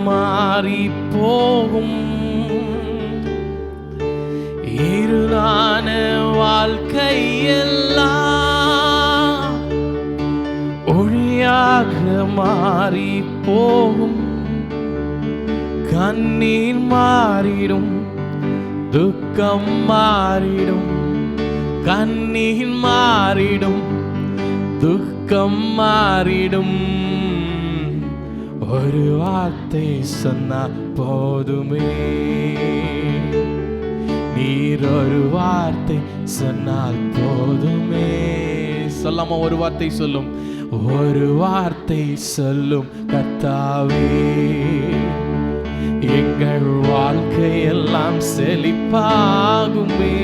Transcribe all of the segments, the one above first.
மாறி போகும். இருளான வாழ்க்கையெல்லாம் ஒளியாக மாறி போகும். கண்ணீர் மாறிடும், துக்கம் மாறிடும். கண்ணீர் மாறிடும், துக்கம் மாறிடும். ஒரு வார்த்தை சொன்னா போதுமே. நீர் ஒரு வார்த்தை சொன்னால் போதுமே. சொல்லாம ஒரு வார்த்தை சொல்லும். ஒரு வார்த்தை சொல்லும் கர்த்தாவே, எங்கள் வாழ்க்கையெல்லாம் செழிப்பாகுமே.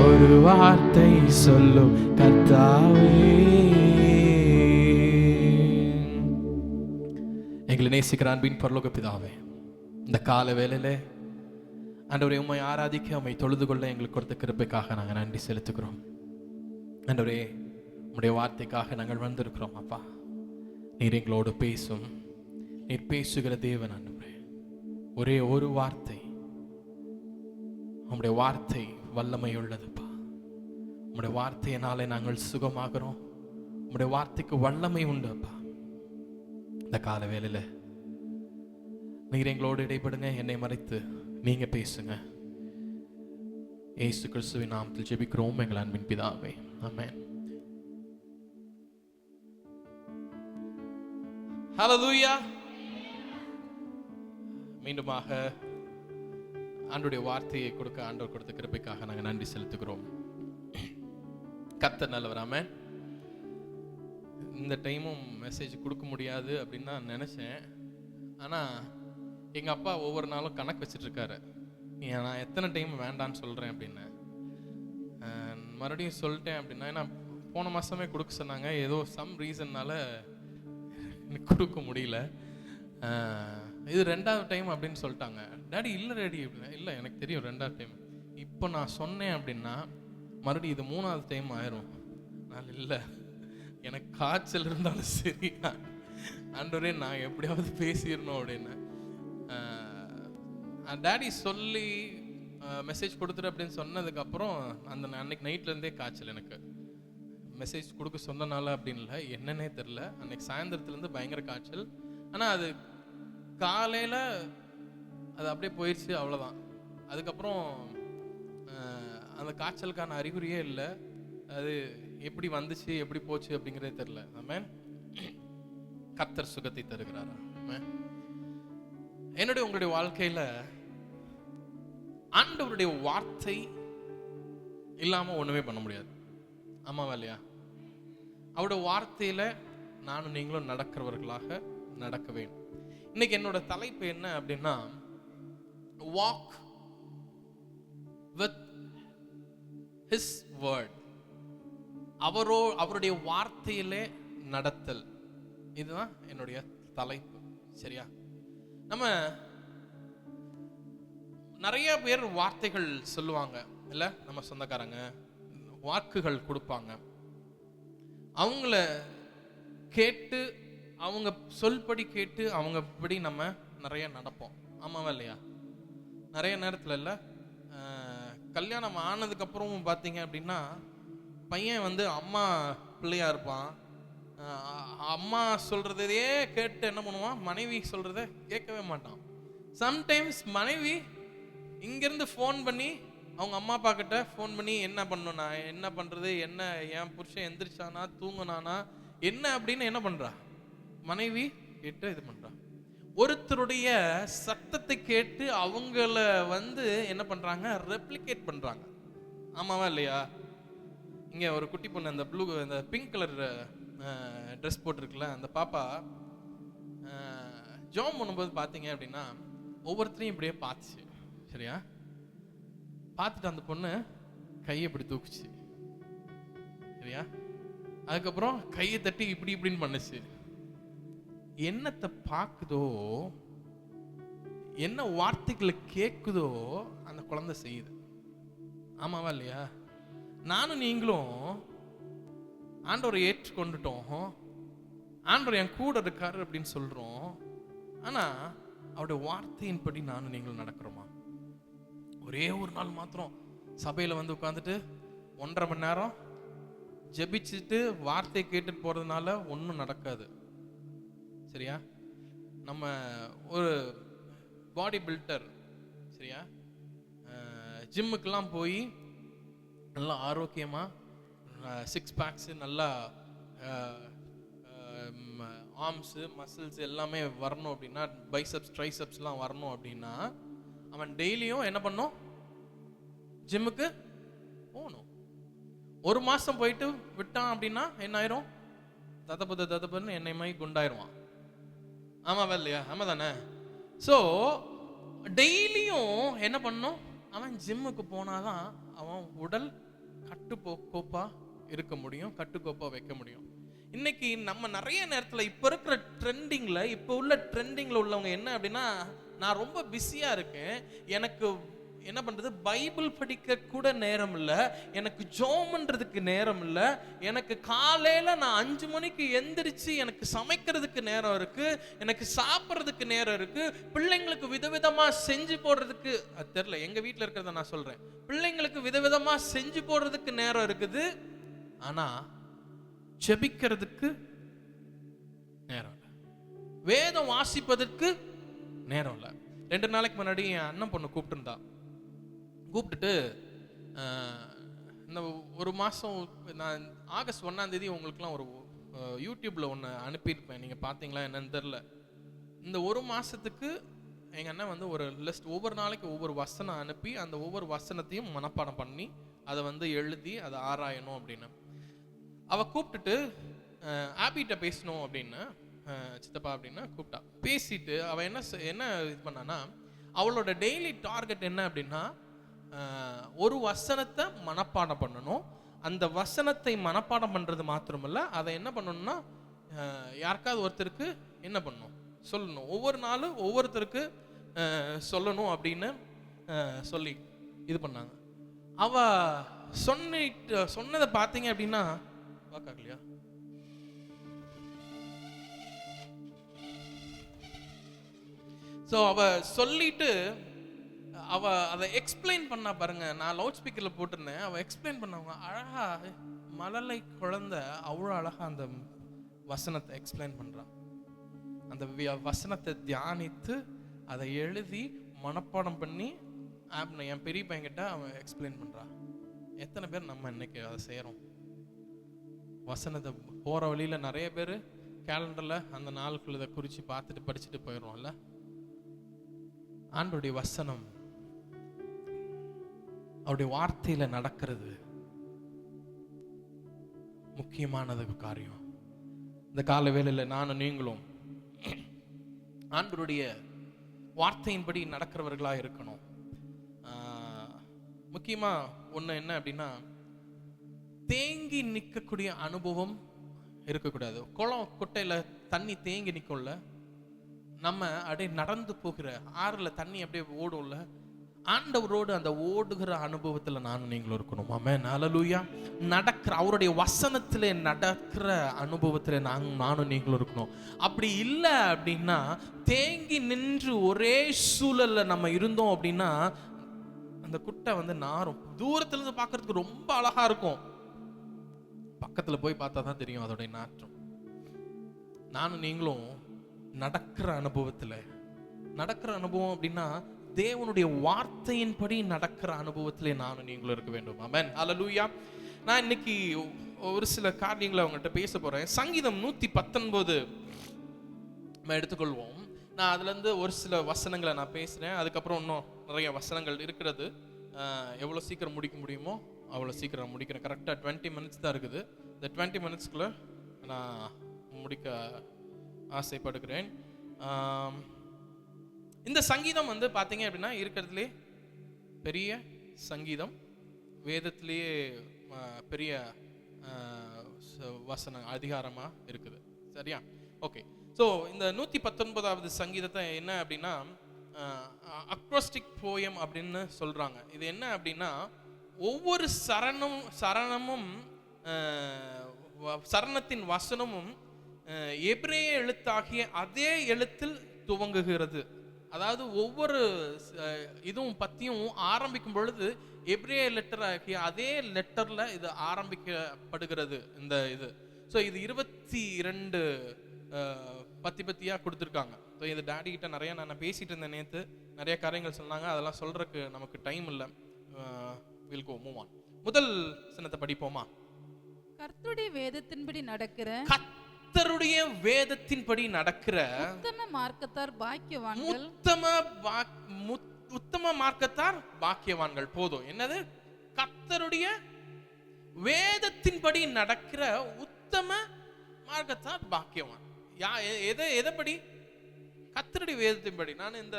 ஒரு வார்த்தை சொல்லும் கர்த்தாவே. எங்களை நேசிக்கிற அன்பின் பரலோக பிதாவே, இந்த கால வேளையிலே ஆண்டவரே உம்மை ஆராதிக்க, உம்மை தொழுது கொள்ள எங்களுக்கு கொடுத்த கிருபைக்காக நாங்கள் நன்றி செலுத்துகிறோம். ஆண்டவரே உம்முடைய வார்த்தைக்காக நாங்கள் வந்திருக்கிறோம். அப்பா, நீர் எங்களோடு பேசும். நீர் பேசுகிற தேவன் ஆண்டவரே. ஒரே ஒரு வார்த்தை, உம்முடைய வார்த்தை வல்லமை உள்ளதுப்பா. உம்முடைய வார்த்தையினாலே நாங்கள் சுகமாகிறோம். உம்முடைய வார்த்தைக்கு வல்லமை உண்டு அப்பா. இந்த கால வேளையில நீர் எங்களோடு இடைப்படுங்க. என்னை மறைத்து நீங்க பேசுங்க. இயேசு கிறிஸ்துவின் நாமத்தில் ஜெபிக்கிறோம் எங்கள் அன்பின் பிதாவே, ஆமென். ஹல்லேலூயா. மீண்டுமாக ஆண்டவருடைய வார்த்தையை கொடுக்க ஆண்டவர் கொடுத்த கிருபைக்காக நாங்கள் நன்றி செலுத்துகிறோம். கர்த்தர் நல்லவர், ஆமென். இந்த டைமும் மெசேஜ் கொடுக்க முடியாது அப்படின்னு நான் நினைச்சேன். ஆனால் எங்கள் அப்பா ஒவ்வொரு நாளும் கணக்கு வச்சுட்டு இருக்காரு. நான் எத்தனை டைம் வேண்டான்னு சொல்கிறேன் அப்படின்னு. மறுபடியும் சொல்லிட்டேன் அப்படின்னா, ஏன்னா போன மாதமே கொடுக்க சொன்னாங்க. ஏதோ சம் ரீசன்னால கொடுக்க முடியல. இது 2வது டைம் அப்படின்னு சொல்லிட்டாங்க. டாடி இல்லை ரெடி அப்படின்னா, இல்லை எனக்கு தெரியும் 2வது டைம். இப்போ நான் சொன்னேன் அப்படின்னா மறுபடியும் இது 3வது டைம் ஆயிரும். நான் இல்லை, எனக்கு காய்ச்சல் இருந்தாலும் சரி ஆண்டவரே நான் எப்படியாவது பேசிடணும் அப்படின்னு. டாடி சொல்லி மெசேஜ் கொடுத்துரு அப்படின்னு சொன்னதுக்கப்புறம் அந்த அன்னைக்கு நைட்லேருந்தே காய்ச்சல். எனக்கு மெசேஜ் கொடுக்க சொன்னனால அப்படின்னு இல்லை, என்னன்னே தெரில. அன்னைக்கு சாயந்தரத்துலேருந்து பயங்கர காய்ச்சல். ஆனால் அது காலையில் அது அப்படியே போயிடுச்சு, அவ்வளோதான். அதுக்கப்புறம் அந்த காய்ச்சலுக்கான அறிகுறியே இல்லை. அது எப்படி வந்துச்சு எப்படி போச்சு அப்படிங்கிறதே தெரில. ஆமென். கர்த்தர் சுகத்தை தருகிறாரா? ஆமென். என்னுடைய உங்களுடைய வாழ்க்கையில ஆண்டவருடைய வார்த்தை இல்லாம ஒண்ணுமே பண்ண முடியாது. ஆமாவா இல்லையா? அவருடைய வார்த்தையில நானும் நீங்களும் நடக்கிறவர்களாக நடக்க வேண்டும். இன்னைக்கு என்னோட தலைப்பு என்ன அப்படின்னா, வாக் வித் ஹிஸ் வேர்ட். அவருடைய வார்த்தையிலே நடத்தல். இதுதான் என்னுடைய தலைப்பு. சரியா? நம்ம நிறைய பேர் வார்த்தைகள் சொல்லுவாங்க இல்ல, நம்ம சொந்தக்காரங்க வாக்குகள் கொடுப்பாங்க. அவங்கள கேட்டு, அவங்க சொல்படி கேட்டு அவங்கபடி நம்ம நிறைய நடப்போம். ஆமாவா இல்லையா? நிறைய நேரத்துல இல்ல, கல்யாணம் ஆனதுக்கு அப்புறம் பாத்தீங்க அப்படின்னா பையன் வந்து அம்மா பிள்ளையா இருப்பான். அம்மா சொல்றதையே கேட்டு என்ன பண்ணுவான், மனைவி சொல்றத கேட்கவே மாட்டான். சம்டைம்ஸ் மனைவி இங்கிருந்து ஃபோன் பண்ணி அவங்க அம்மா அப்பா கிட்ட ஃபோன் பண்ணி என்ன பண்ணணும், நான் என்ன பண்றது, என்ன என் புருஷன் எந்திரிச்சானா தூங்குனானா என்ன அப்படின்னு என்ன பண்றா, மனைவி கேட்டு இது பண்றா. ஒருத்தருடைய சத்தத்தை கேட்டு அவங்கள வந்து என்ன பண்றாங்க, ரெப்ளிகேட் பண்றாங்க. ஆமாவா இல்லையா? இங்க ஒரு குட்டி பொண்ணு அந்த ப்ளூ இந்த பிங்க் கலர் ட்ரெஸ் போட்டிருக்குல்ல, அந்த பாப்பா ஜாம் பண்ணும்போது பார்த்தீங்க அப்படின்னா ஒவ்வொருத்தரையும் இப்படியே பார்த்துச்சு. சரியா? பார்த்துட்டு அந்த பொண்ணு கையை இப்படி தூக்குச்சு. சரியா? அதுக்கப்புறம் கையை தட்டி இப்படி இப்படின்னு பண்ணுச்சு. என்னத்தை பார்க்குதோ, என்ன வார்த்தைகளை கேட்குதோ அந்த குழந்தை செய்யுது. ஆமாவா இல்லையா? நானும் நீங்களும் ஆண்டவரை ஏற்றுக்கொண்டுட்டோம். ஆண்டவர் என் கூட இருக்காரு அப்படின்னு சொல்றோம். ஆனா அவருடைய வார்த்தையின்படி நானும் நீங்களும் நடக்கிறோமா? ஒரே ஒரு நாள் மாத்திரம் சபையில வந்து உட்காந்துட்டு 1.5 மணி நேரம் ஜெபிச்சுட்டு வார்த்தையை கேட்டுட்டு போறதுனால ஒன்றும் நடக்காது. சரியா? நம்ம ஒரு பாடி பில்டர், சரியா, ஜிம்முக்கெல்லாம் போய் நல்லா ஆரோக்கியமா 6 பேக்ஸ் நல்லா ஆர்ம்ஸு மசில்ஸ் எல்லாமே வரணும் அப்படின்னா, பைசப்ஸ் ட்ரைசப்ஸ்லாம் வரணும் அப்படின்னா அவன் டெய்லியும் என்ன பண்ணும்? ஜிம்முக்கு போகணும். 1 மாசம் போயிட்டு விட்டான் அப்படின்னா என்ன ஆயிரும்? ததப்புன்னு என்னை மாதிரி குண்டாயிருவான். ஆமாவா இல்லையா? ஆமா தானே? ஸோ டெய்லியும் என்ன பண்ணும்? அவன் ஜிம்முக்கு போனாதான் அவன் உடல் கட்டுக்கோப்பா இருக்க முடியும், கட்டுக்கோப்பா வைக்க முடியும். இன்னைக்கு நம்ம நிறைய நேரத்துல இப்ப இருக்கிற ட்ரெண்டிங்ல, இப்ப உள்ள ட்ரெண்டிங்ல உள்ளவங்க என்ன அப்படின்னா, நான் ரொம்ப பிஸியா இருக்கேன், எனக்கு என்ன பண்றது, பைபிள் படிக்க கூட நேரம் இல்ல, எனக்கு ஜோம்ன்றதுக்கு நேரம் இல்ல, எனக்கு காலையில நான் 5 மணிக்கு எந்திரிச்சு எனக்கு சமைக்கிறதுக்கு நேரம் இருக்கு, எனக்கு சாப்பிட்றதுக்கு நேரம் இருக்கு, பிள்ளைங்களுக்கு விதவிதமா செஞ்சு போடுறதுக்கு, அது தெரியல, எங்க வீட்டுல இருக்கிறத நான் சொல்றேன், பிள்ளைங்களுக்கு விதவிதமா செஞ்சு போடுறதுக்கு நேரம் இருக்குது, ஆனா ஜெபிக்கிறதுக்கு நேரம் இல்லை, வேதம் வாசிப்பதற்கு நேரம் இல்லை. 2 நாளைக்கு முன்னாடி என் அண்ணன் பொண்ணு கூப்பிட்டுட்டு இந்த 1 மாதம் நான் ஆகஸ்ட் 1ஆம் தேதி உங்களுக்குலாம் ஒரு யூடியூப்ல ஒன்று அனுப்பியிருப்பேன், நீங்கள் பார்த்தீங்களா என்னன்னு தெரில. இந்த 1 மாதத்துக்கு எங்கள் அண்ணன் வந்து ஒரு லிஸ்ட், ஒவ்வொரு நாளைக்கு ஒவ்வொரு வசனம் அனுப்பி அந்த ஒவ்வொரு வசனத்தையும் மனப்பாடம் பண்ணி அதை வந்து எழுதி அதை ஆராயணும் அப்படின்னு. அவள் கூப்பிட்டுட்டு ஆபிட்ட பேசணும் அப்படின்னு, சித்தப்பா அப்படின்னு கூப்பிட்டா. பேசிட்டு அவள் என்ன இது பண்ணான்னா, அவளோட டெய்லி டார்கெட் என்ன அப்படின்னா, ஒரு வசனத்தை மனப்பாடம் பண்ணணும். அந்த வசனத்தை மனப்பாடம் பண்றது மாத்திரமல்ல, அதை என்ன பண்ணணும்னா யாருக்காவது ஒருத்தருக்கு என்ன பண்ணணும், சொல்லணும். ஒவ்வொரு நாளும் ஒவ்வொருத்தருக்கு சொல்லணும் அப்படின்னு சொல்லி இது பண்ணாங்க. அவ சொன்னதை பார்த்தீங்க அப்படின்னா, வாக்காகலையா, ஸோ அவ சொல்லிட்டு அவ அதை எக்ஸ்பிளைன் பண்ணா பாருங்க. நான் லவுட் ஸ்பீக்கர்ல போட்டிருந்தேன், அவ எக்ஸ்பிளைன் பண்ணவங்க அழகா, மழலை குழந்தை அவ்வளோ அழகா அந்த வசனத்தை எக்ஸ்பிளைன் பண்றான். அந்த வசனத்தை தியானித்து அதை எழுதி மனப்பாடம் பண்ணி என் பெரிய பையன்கிட்ட அவன் எக்ஸ்பிளைன் பண்றான். எத்தனை பேர் நம்ம இன்னைக்கு அதை செய்யறோம்? வசனத்தை போற வழியில நிறைய பேர் கேலண்டர்ல அந்த நாளுக்குள்ள இதை குறிச்சு பார்த்துட்டு படிச்சுட்டு போயிடுறோம்ல. ஆண்டவருடைய வசனம், அவருடைய வார்த்தையில நடக்கிறது முக்கியமானது காரியம். இந்த கால வேளையில நானும் நீங்களும் ஆண்டவருடைய வார்த்தையின்படி நடக்கிறவர்களா இருக்கணும். முக்கியமா ஒண்ணு என்ன அப்படின்னா, தேங்கி நிற்கக்கூடிய அனுபவம் இருக்கக்கூடாது. குளம் குட்டையில தண்ணி தேங்கி நிற்கும்ல, நம்ம அப்படியே நடந்து போகிற ஆறுல தண்ணி அப்படியே ஓடும்ல, ஆண்டவரோடு அந்த ஓடுகிற அனுபவத்துல நானும் நீங்களும் இருக்கணும். ஆமென், ஹல்லேலூயா. நடக்கிற அவருடைய வசனத்திலே நடக்கிற அனுபவத்துல நானும் நீங்களும் இருக்கணும். அப்படி இல்லை அப்படின்னா, தேங்கி நின்று ஒரே சூழல்ல நம்ம இருந்தோம் அப்படின்னா, அந்த குட்டை வந்து நாரும். தூரத்துல இருந்து பார்க்கறதுக்கு ரொம்ப அழகா இருக்கும், பக்கத்துல போய் பார்த்தா தான் தெரியும் அதோடைய நாற்றம். நானும் நீங்களும் நடக்கிற அனுபவம் அப்படின்னா, தேவனுடைய வார்த்தையின்படி நடக்கிற அனுபவத்திலே நானும் நீங்களும் இருக்க வேண்டும். ஆமென், ஹல்லேலூயா. நான் இன்னைக்கு ஒரு சில காரியங்களை அவங்ககிட்ட பேச போறேன். சங்கீதம் 119 நம்ம எடுத்துக்கொள்வோம். நான் அதுல இருந்து ஒரு சில வசனங்களை நான் பேசுறேன், அதுக்கப்புறம் இன்னும் நிறைய வசனங்கள் இருக்கிறது. எவ்வளவு சீக்கிரம் முடிக்க முடியுமோ அவ்வளோ சீக்கிரம் முடிக்கிறேன். கரெக்டாக 20 மினிட்ஸ் தான் இருக்குது. இந்த 20 மினிட்ஸ்குள்ள நான் முடிக்க ஆசைப்படுகிறேன். இந்த சங்கீதம் வந்து பார்த்தீங்க அப்படின்னா இருக்கிறதுலே பெரிய சங்கீதம், வேதத்திலேயே பெரிய வசன அதிகாரமாக இருக்குது. சரியா? ஓகே. ஸோ இந்த 119வது சங்கீதத்தை என்ன அப்படின்னா அக்ரோஸ்டிக் போயம் அப்படின்னு சொல்றாங்க. இது என்ன அப்படின்னா, ஒவ்வொரு சரணமும் சரணத்தின் வசனமும் எபிரேய எழுத்தாகிய அதே எழுத்தில் துவங்குகிறது. அதாவது ஒவ்வொரு இதுவும் பத்தியும் ஆரம்பிக்கும் பொழுது எபிரேய லெட்டர் ஆகிய அதே லெட்டர்ல இது ஆரம்பிக்கப்படுகிறது. இந்த இது ஸோ இது 22 பத்தியா கொடுத்துருக்காங்க. ஸோ இது டாடி கிட்ட நிறைய நான் பேசிட்டு இருந்தேன் நேற்று, நிறைய காரியங்கள் சொன்னாங்க, அதெல்லாம் சொல்றதுக்கு நமக்கு டைம் இல்லை. Will go move on. முதல் வசனத்தை படிப்போமா? கர்த்தருடைய வேதத்தின்படி நடக்கிற கர்த்தருடைய வேதத்தின்படி நடக்கிற உத்தம மார்க்கத்தார் பாக்கியவான்கள். உத்தம மார்க்கத்தார் பாக்கியவான்கள். போதும். என்னது? கர்த்தருடைய வேதத்தின்படி நடக்கிற உத்தம மார்க்கத்தார் பாக்கியவான். எதைப்படி? கர்த்தருடைய வேதத்தின்படி. நான் இந்த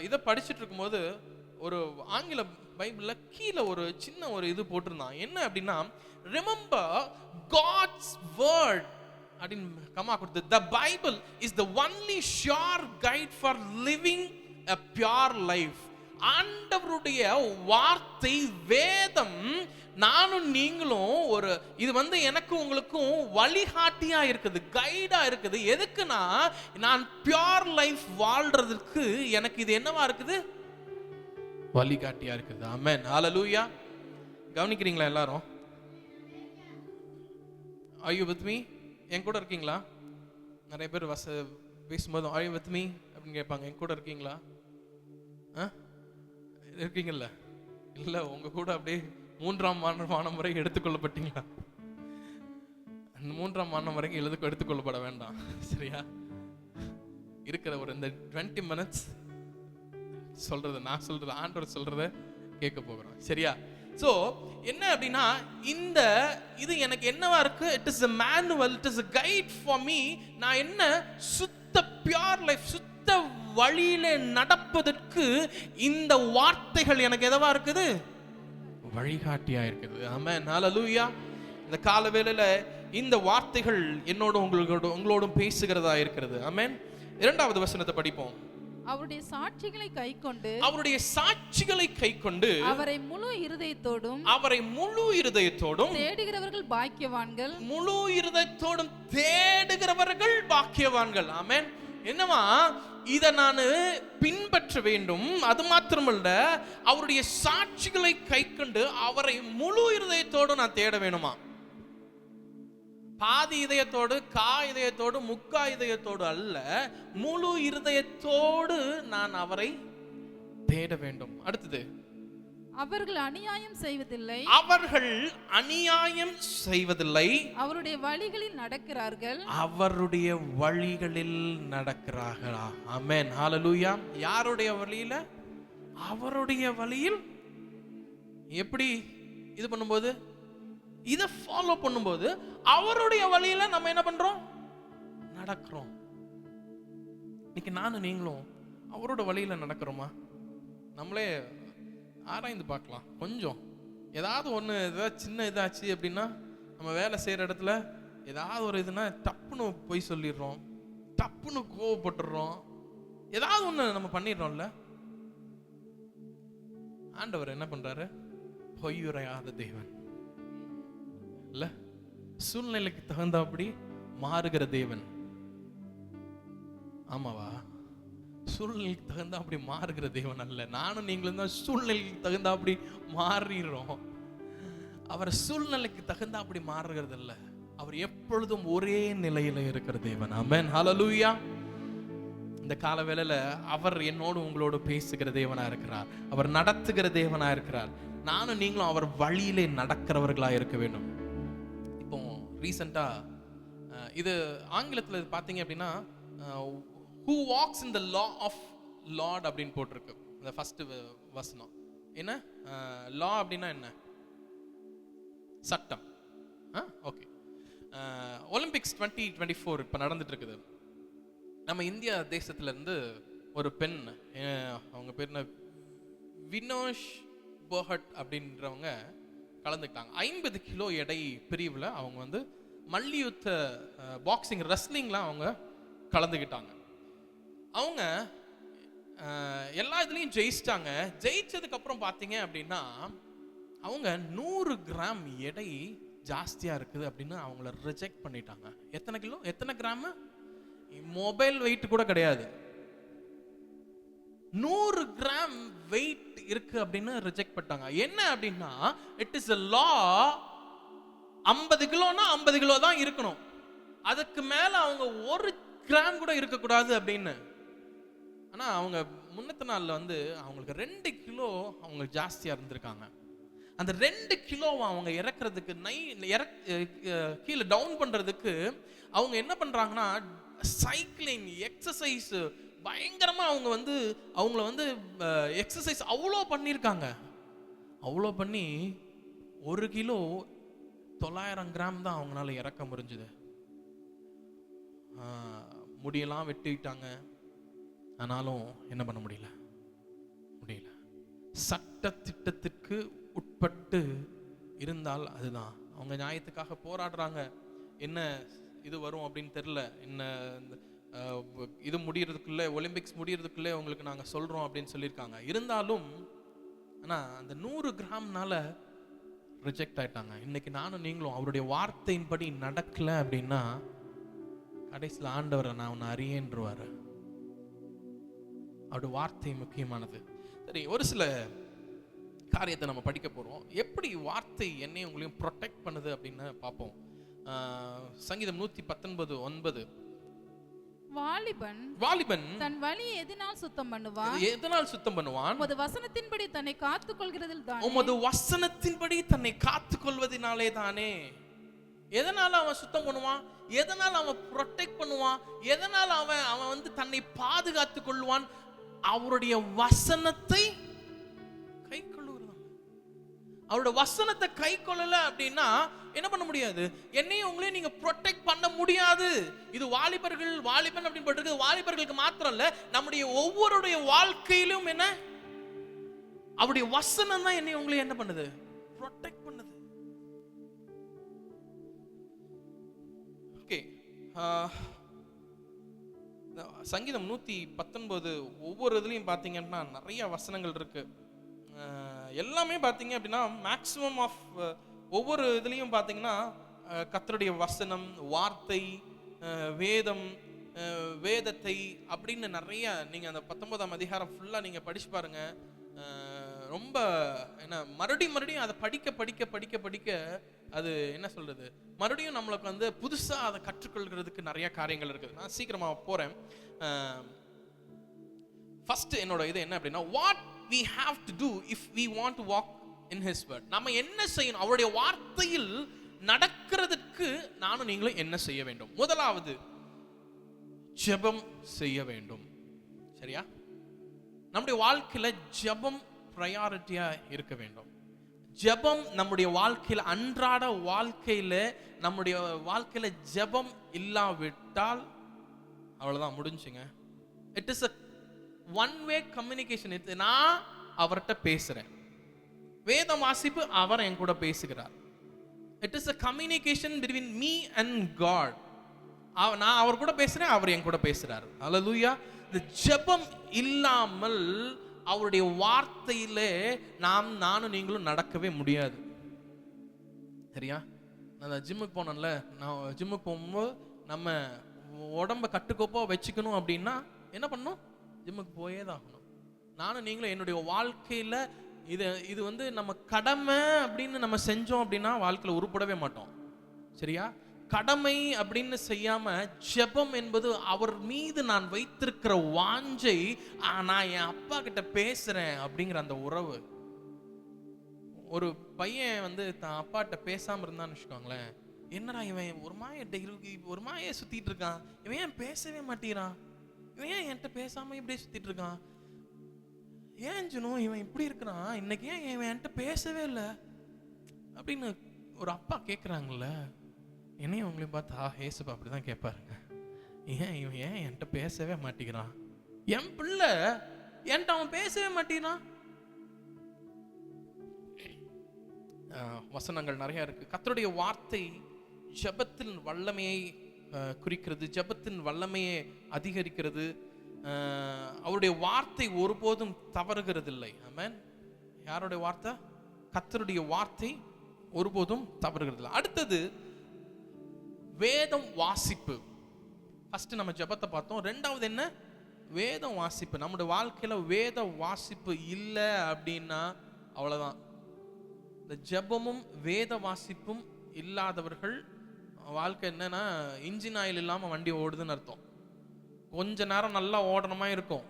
இதை படிச்சுட்டு இருக்கும்போது ஒரு ஆங்கில பைபிள்ல கீழே ஒரு சின்ன ஒரு இது போட்டிருந்தான். என்ன அப்படின்னா, ரிமெம்பர் காட்ஸ் வேர்ட் அப்படின்னு கமா கொடுத்து, the Bible is the only sure guide for living a pure life. ஆண்டவருடைய வார்த்தை வேதம், நானும் நீங்களும் ஒரு இது எனக்கு உங்களுக்கும் வழிகாட்டியா இருக்குது, கைடா இருக்குது. எதுக்குன்னா, நான் பியூர் லைஃப் வாழ்றதுக்கு எனக்கு இது என்னவா இருக்குது? வழிகாட்டியா இருக்குது. ஆமென், ஹalleluya. கவனிக்கிறீங்களா எல்லாரும்? Are you with me? என் கூட இருக்கீங்களா? நிறைய பேர் பேசும்போது are you with me அப்படின்னு கேட்பாங்க. என் கூட இருக்கீங்களா? இருக்கீங்கல்ல? இல்ல, உங்க கூட அப்படியே 3ஆம் வானம் வரை எடுத்துக்கொள்ளப்பட்டீங்களா? அந்த 3ஆம் வானம் வரைக்கும் எடுத்துக்கொள்ளப்பட வேண்டாம், சரியா? இருக்கிற ஒரு இந்த 20 minutes சொல்றது, நான் சொல்றது, ஆண்டவர் சொல்றத கேட்க போகிறோம், சரியா? சோ என்ன அப்படின்னா, இந்த இது எனக்கு என்னவா இருக்கு? It is a manual, it is a guide for me. நான் என்ன சுத்த பியூர் லைஃப், சுத்த வழியிலே நடப்பதற்கு இந்த வார்த்தைகள் எனக்கு எதவா இருக்குது? வழிகாட்டியா இருக்குது. ஆமென், ஹalleluya. இந்த காலவேளையில இந்த வார்த்தைகள் என்னோட உங்களோடும் பேசுகிறதா இருக்கிறது. ஆமென். 2வது வசனத்தை படிப்போம். அவருடைய சாட்சிகளை கைக்கொண்டு அவரை முழு இருதயத்தோடும் தேடுகிறவர்கள் பாக்கியவான்கள். முழு இருதயத்தோடும் தேடுகிறவர்கள் பாக்கியவான்கள். ஆமென். என்னவா? இதை நான் பின்பற்ற வேண்டும். அது மாத்திரமல்ல, அவருடைய சாட்சிகளை கைக்கொண்டு அவரை முழு இருதயத்தோடு நான் தேட வேணுமா? பாதி இதயத்தோடு, இதயத்தோடு, முக்கா இதயத்தோடு அல்ல, முழு இருதயத்தோடு நான் அவரை தேட வேண்டும். அடுத்தது, அவர்கள் அநியாயம் செய்வதில்லை, அவருடைய வழிகளில் நடக்கிறார்களா? ஆமென், ஹalleluya. யாருடைய வழியில? அவருடைய வழியில். எப்படி இது பண்ணும்போது, இதை ஃபாலோ பண்ணும்போது அவருடைய வழியில நம்ம என்ன பண்றோம்? நடக்கிறோம். இன்னைக்கு நானும் நீங்களும் அவரோட வழியில நடக்கிறோமா? நம்மளே ஆராய்ந்து பார்க்கலாம். கொஞ்சம் ஏதாவது ஒன்று, ஏதாவது சின்ன இதாச்சு அப்படின்னா, நம்ம வேலை செய்கிற இடத்துல ஏதாவது ஒரு இதுனா டப்புன்னு போய் சொல்லிடுறோம், டப்புன்னு கோவப்பட்டுடுறோம், ஏதாவது ஒன்று நம்ம பண்ணிடுறோம்ல. ஆண்டவர் என்ன பண்றாரு? பொய்யுரையாத தேவன் இல்ல, சூழ்நிலைக்கு தகுந்தாப்படி மாறுகிற தேவன். ஆமாவா? சூழ்நிலைக்கு தகுந்தாப்படி மாறுகிற தேவன் அல்ல. நானும் நீங்களும் தான் சூழ்நிலைக்கு தகுந்தாப்படி மாறிடுறோம். அவர் சூழ்நிலைக்கு தகுந்தாப்படி மாறுகிறது அல்ல, அவர் எப்பொழுதும் ஒரே நிலையில இருக்கிற தேவன். ஆமென், ஹalleluya. இந்த கால வேளையில அவர் என்னோடு உங்களோடு பேசுகிற தேவனா இருக்கிறார், அவர் நடத்துகிற தேவனா இருக்கிறார். நானும் நீங்களும் அவர் வழியிலே நடக்கிறவர்களா இருக்க வேண்டும். இப்போ ரீசெண்டா இது ஆங்கிலத்தில் பார்த்தீங்க அப்படின்னா, who walks in the law of Lord அப்படின்னு போட்டிருக்கு. இந்த ஃபர்ஸ்ட் வசனம் என்ன? law அப்படின்னா என்ன? சட்டம். ஓகே. ஒலிம்பிக்ஸ் 2024 இப்போ நடந்துட்டு இருக்குது. நம்ம இந்தியா தேசத்துல இருந்து ஒரு பெண், அவங்க பேர் என்ன, வினோஷ் போஹட் அப்படின்றவங்க கலந்துக்கிட்டாங்க. 50 கிலோ எடை பிரிவில் அவங்க மல்யுத்த பாக்ஸிங், ரெஸ்லிங்லாம் அவங்க கலந்துக்கிட்டாங்க. அவங்க எல்லா இதுலேயும் ஜெயிச்சிட்டாங்க. ஜெயிச்சதுக்கு அப்புறம் பார்த்தீங்க அப்படின்னா அவங்க 100 கிராம் எடை ஜாஸ்தியா இருக்குது அப்படின்னு அவங்கள ரிஜெக்ட் பண்ணிட்டாங்க. எத்தனை கிலோ, எத்தனை கிராம்? மொபைல் வெயிட் கூட கிடையாது, 100 கிராம் வெயிட் இருக்கு அப்படின்னு ரிஜெக்ட் பண்ணிட்டாங்க. என்ன அப்படின்னா, it is a law, 50 Khilona 50 kilo தான் இருக்கணும், அதுக்கு மேல அவங்க 1 கிராம் கூட இருக்கக்கூடாது அப்படின்னு. ஆனா அவங்க முன்னத்த நாள்ல வந்து அவங்களுக்கு 2 கிலோ அவங்க ஜாஸ்தியா இருந்திருக்காங்க. அந்த 2 கிலோவை அவங்க இறக்குறதுக்கு கீழே டவுன் பண்றதுக்கு அவங்க என்ன பண்றாங்கன்னா, சைக்கிளிங், எக்ஸசைஸ் பயங்கரமா அவங்க வந்து அவங்கள வந்து எக்ஸசைஸ் அவ்வளோ பண்ணியிருக்காங்க. அவ்வளோ பண்ணி 1 கிலோ 900 கிராம் தான் அவங்களால இறக்க முடிஞ்சுது. முடியெல்லாம் வெட்டிட்டாங்க, ஆனாலும் என்ன பண்ண முடியல. சட்ட திட்டத்திற்கு உட்பட்டு இருந்தால் அதுதான். அவங்க நியாயத்துக்காக போராடுறாங்க, என்ன இது வரும் அப்படின்னு தெரியல, என்ன இது முடியறதுக்குள்ள, ஒலிம்பிக்ஸ் முடியறதுக்குள்ளே உங்களுக்கு நாங்கள் சொல்றோம் அப்படின்னு சொல்லியிருக்காங்க. இருந்தாலும் ஆனா அந்த 100 கிராம்னால ரிஜெக்ட் ஆயிட்டாங்க. இன்னைக்கு நானும் நீங்களும் அவருடைய வார்த்தையின்படி நடக்கல அப்படின்னா கடைசியில் ஆண்டவரை நான் உன்னை அறியேன்றுவாரு. அவருடைய வார்த்தை முக்கியமானது. சரி, ஒரு சில காரியத்தை நம்ம படிக்க போறோம். எப்படி வார்த்தை என்னையும் உங்களையும் ப்ரொடெக்ட் பண்ணுது அப்படின்னு பார்ப்போம். சங்கீதம் 119:9. வாலிபன் தன் வழியை எதனால் சுத்தம் பண்ணுவான்? உமது வசனத்தின்படி தன்னை காத்துக்கொள்கிறதில் தானே. உமது வசனத்தின்படி தன்னை காத்துக்கொள்வதினாலே தானே. எதனால அவன் சுத்தம் பண்ணுவான்? எதனால அவன் ப்ரொடெக்ட் பண்ணுவான்? எதனால அவன் வந்து தன்னை பாதுகாத்துக் கொள்வான்? அவருடைய வசனத்தை கை கொள்ளுகிறான். அவருடைய வசனத்தை கை கொள்ளல அப்படின்னா என்ன பண்ண முடியாது? என்னையும் உங்களையும் நீங்க ப்ரொடெக்ட் பண்ண முடியாது. இது வாலிபன் அப்படின்னு போட்டிருக்கு. வாலிபர்களுக்கு மாத்திரம் இல்ல, நம்முடைய ஒவ்வொருடைய வாழ்க்கையிலும் என்ன, அவருடைய வசனம் தான் என்னையும் உங்களையும் என்ன பண்ணுது? ப்ரொடெக்ட் பண்ணுது. ஓகே, சங்கீதம் 119 ஒவ்வொரு இதுலையும் பார்த்தீங்கன்னா நிறைய வசனங்கள் இருக்கு. எல்லாமே பார்த்தீங்க அப்படின்னா மேக்சிமம் ஆஃப் ஒவ்வொரு இதுலையும் பார்த்தீங்கன்னா கர்த்தருடைய வசனம், வார்த்தை, வேதம், வேதத்தை அப்படின்னு நிறைய. நீங்கள் அந்த 19ஆம் அதிகாரம் ஃபுல்லாக நீங்கள் படிச்சு பாருங்க. ரொம்ப என்ன, மறுபடியும் அதை படிக்க அது என்ன சொல்றது, மறுபடியும் நம்மளுக்கு வந்து புதுசாக அதை கற்றுக்கொள்கிறதுக்கு நிறைய காரியங்கள் இருக்குது. நான் சீக்கிரமாக போகிறேன். ஃபர்ஸ்ட் என்னோட இது என்ன அப்படின்னா, what we have to do if we want to walk in his word. நம்ம என்ன செய்யணும்? அவருடைய வார்த்தையில் நடக்கிறதுக்கு நானும் நீங்களும் என்ன செய்ய வேண்டும்? முதலாவது ஜெபம் செய்ய வேண்டும். சரியா? நம்முடைய வாழ்க்கையில ஜெபம் பிரையாரிட்டியா இருக்க வேண்டும். ஜெபம் நம்முடைய வாழ்க்கையில, அன்றாட வாழ்க்கையில, நம்முடைய வாழ்க்கையில ஜெபம் இல்லாவிட்டால் அவ்வளவுதான், முடிஞ்சுங்க. It is a one way communication. நான் அவர்கிட்ட பேசுறேன், வேதம் வாசிப்பு அவர் என் கூட பேசுகிறார். It is a communication between me and God. நான் அவர் கூட பேசுறேன், அவர் என் கூட பேசுறார். ஹல்லேலூயா. இந்த ஜெபம் இல்லாமல் அவருடைய வார்த்தையிலே நானும் நீங்களும் நடக்கவே முடியாது. சரியா? நான் ஜிம்முக்கு போனேன்ல, நான் ஜிம்முக்கு போகும்போது நம்ம உடம்ப கட்டுக்கோப்பா வச்சுக்கணும் அப்படின்னா என்ன பண்ணணும்? ஜிம்முக்கு போயே தான் ஆகணும். நானும் நீங்களும் என்னுடைய வாழ்க்கையில இது வந்து நம்ம கடமை அப்படின்னு நம்ம செஞ்சோம் அப்படின்னா வாழ்க்கையில உருப்படவே மாட்டோம். சரியா? கடமை அப்படின்னு செய்யாம ஜெபம் என்பது அவர் மீது நான் வைத்திருக்கிற வாஞ்சை, நான் என் அப்பா கிட்ட பேசுறேன் அப்படிங்கிற அந்த உறவு. ஒரு பையன் வந்து தான் அப்பாட்ட பேசாம இருந்தான்னு வச்சுக்கோங்களேன், என்னடா இவன் ஒரு மாயை சுத்திட்டு இருக்கான், இவன் ஏன் பேசவே மாட்டேறான், இவன் ஏன் என்கிட்ட பேசாம இப்படியே சுத்திட்டு இருக்கான், ஏன் ஜுனு இவன் இப்படி இருக்கிறான், இன்னைக்கு ஏன் இவன் என்கிட்ட பேசவே இல்லை அப்படின்னு ஒரு அப்பா கேட்குறாங்கல்ல. என்னையும் உங்களையும் பார்த்தா ஏசப்பா அப்படிதான் கேட்பாருங்க. இவன் ஏன் என்கிட்ட பேசவே மாட்டேங்கிறான், என் பிள்ளை என்கிட்ட அவன் பேசவே மாட்டேங்கிறான். வசனங்கள் நிறைய இருக்கு. கர்த்தருடைய வார்த்தை ஜெபத்தின் வல்லமையை குறிக்கிறது, ஜெபத்தின் வல்லமையை அதிகரிக்கிறது. அவருடைய வார்த்தை ஒருபோதும் தவறுகிறது இல்லை. ஆமென். யாருடைய வார்த்தை? கர்த்தருடைய வார்த்தை ஒருபோதும் தவறுகிறது இல்லை. அடுத்தது வேதம் வாசிப்பு. ஃபர்ஸ்ட் நம்ம ஜெபத்தை பார்த்தோம். ரெண்டாவது என்ன? வேதம் வாசிப்பு. நம்முடைய வாழ்க்கையில வேத வாசிப்பு இல்லை அப்படின்னா அவ்வளவுதான். இந்த ஜெபமும் வேத வாசிப்பும் இல்லாதவர்கள் வாழ்க்கை என்னன்னா இன்ஜின் ஆயில் இல்லாம வண்டி ஓடுதுன்னு அர்த்தம். கொஞ்ச நேரம் நல்லா ஓடணுமா இருக்கும்,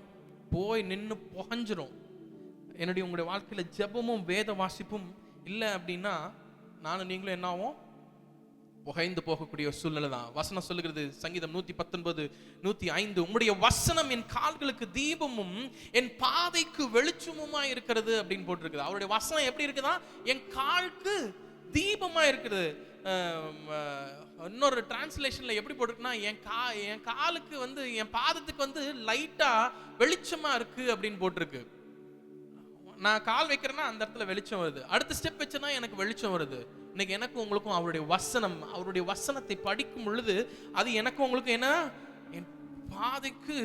போய் நின்று புகஞ்சிரும். என்னுடைய உங்களுடைய வாழ்க்கையில ஜெபமும் வேத வாசிப்பும் இல்லை அப்படின்னா நானும் நீங்களும் என்ன ஆகும்? புகைந்து போகக்கூடிய சூழ்நிலை தான். வசனம் சொல்லுகிறது, சங்கீதம் 119, 105, உம்முடைய வசனம் என் கால்களுக்கு தீபமும் என் பாதைக்கு வெளிச்சமுமா இருக்கிறது அப்படின்னு போட்டிருக்குது. அவருடைய வசனம் எப்படி இருக்குதா? என் காலுக்கு தீபமா இருக்குது. இன்னொரு டிரான்ஸ்லேஷன்ல எப்படி போட்டிருக்குன்னா என் காலுக்கு வந்து என் பாதத்துக்கு வந்து லைட்டா வெளிச்சமா இருக்கு அப்படின்னு போட்டிருக்கு. நான் கால் வைக்கிறேன்னா அந்த இடத்துல வெளிச்சம் வருது. அடுத்த ஸ்டெப் வச்சேன்னா எனக்கு வெளிச்சம் வருது. இன்னைக்கு எனக்கும் உங்களுக்கும் அவருடைய வசனத்தை படிக்கும் பொழுது அது எனக்கும் உங்களுக்கும் என்ன? என் பாதைக்கு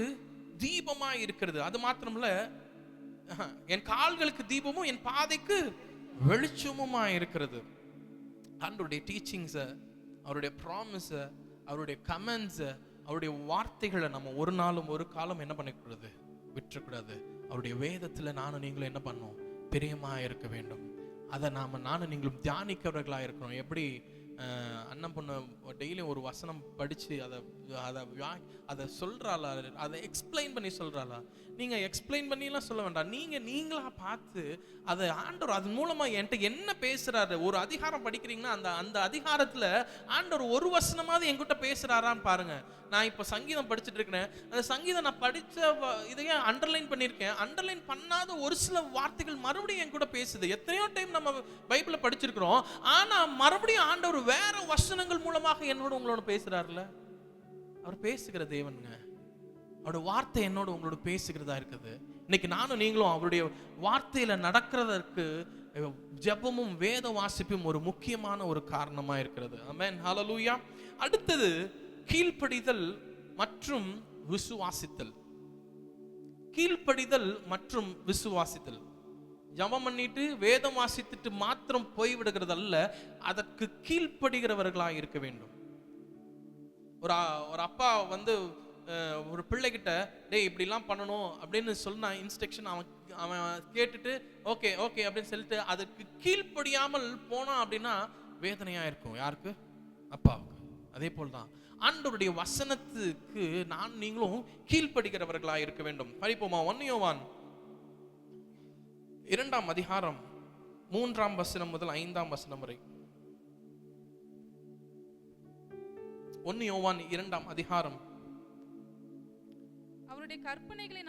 தீபமா இருக்கிறது. அது மாத்திரமல்ல, என் கால்களுக்கு தீபமும் என் பாதைக்கு வெளிச்சமுமா இருக்கிறது. ஆண்டவருடைய டீச்சிங்ஸை, அவருடைய ப்ராமிஸை, அவருடைய கமெண்ட்ஸை, அவருடைய வார்த்தைகளை நம்ம ஒரு நாளும் ஒரு காலம் என்ன பண்ணக்கூடாது? விட்டுறக்கூடாது. அவருடைய வேதத்தில் நானும் நீங்களும் என்ன பண்ணோம்? பிரியமா இருக்க வேண்டும். அதை நானும் நீங்களும் தியானிக்கிறவர்களா இருக்கிறோம். எப்படி அண்ணன் பொண்ணு டெய்லியும் ஒரு வசனம் படிச்சு அதை சொல்றாளா? அதை எக்ஸ்பிளைன் பண்ணி சொல்றாளா? நீங்க எக்ஸ்பிளைன் பண்ணிலாம் சொல்ல வேண்டாம். நீங்களா பார்த்து அதை ஆண்டவர் அது மூலமா என்கிட்ட என்ன பேசுறாரு. ஒரு அதிகாரம் படிக்கிறீங்கன்னா அந்த அதிகாரத்துல ஆண்டவர் ஒரு வசனமாவது என்கிட்ட பேசுறாரான்னு பாருங்க. நான் இப்ப சங்கீதம் படிச்சுட்டு இருக்கிறேன். அந்த சங்கீதம் நான் படிச்ச இதையே அண்டர்லைன் பண்ணியிருக்கேன். அண்டர்லைன் பண்ணாத ஒரு சில வார்த்தைகள் மறுபடியும் என் கூட பேசுது. எத்தனையோ டைம் நம்ம பைபிள படிச்சிருக்கிறோம். ஆனா மறுபடியும் ஆண்டவர் வேற வசனங்கள் மூலமாக என்னோட உங்களோட பேசுறாருல. அவர் பேசுகிற தேவனுங்க. அவருடைய வார்த்தை என்னோட உங்களோட பேசுகிறதா இருக்குது. இன்னைக்கு நானும் நீங்களும் அவருடைய வார்த்தையில நடக்கிறதற்கு ஜெபமும் வேத வாசிப்பும் ஒரு முக்கியமான ஒரு காரணமா இருக்கிறது. ஆமென், ஹல்லேலூயா. அடுத்தது கீழ்ப்படிதல் மற்றும் விசுவாசித்தல். கீழ்ப்படிதல் மற்றும் விசுவாசித்தல். ஜெபம் பண்ணிட்டு வேதம் வாசித்துட்டு மாத்திரம் போய்விடுகிறது அல்ல, அதற்கு கீழ்ப்படுகிறவர்களாக இருக்க வேண்டும். ஒரு அப்பா வந்து ஒரு பிள்ளைகிட்ட டேய் இப்படிலாம் பண்ணணும் அப்படின்னு சொன்னா இன்ஸ்ட்ரக்ஷன் அவன் கேட்டுட்டு ஓகே ஓகே அப்படின்னு சொல்லிட்டு அதுக்கு கீழ்ப்படியாமல் போனான் அப்படின்னா வேதனையா இருக்கும். யாருக்கு? அப்பாவுக்கு. அதே போல்தான் ஆண்டவருடைய வசனத்துக்கு நான் நீங்களும் கீழ்ப்படுகிறவர்களா இருக்க வேண்டும். படிப்போமா? 1 யோவான் 2ஆம் அதிகாரம் 3ஆம் வசனம் முதல் 5ஆம் வசனம் வரை. 1 யோவான் 2ஆம் அதிகாரம். அவருடைய கற்பனைகளை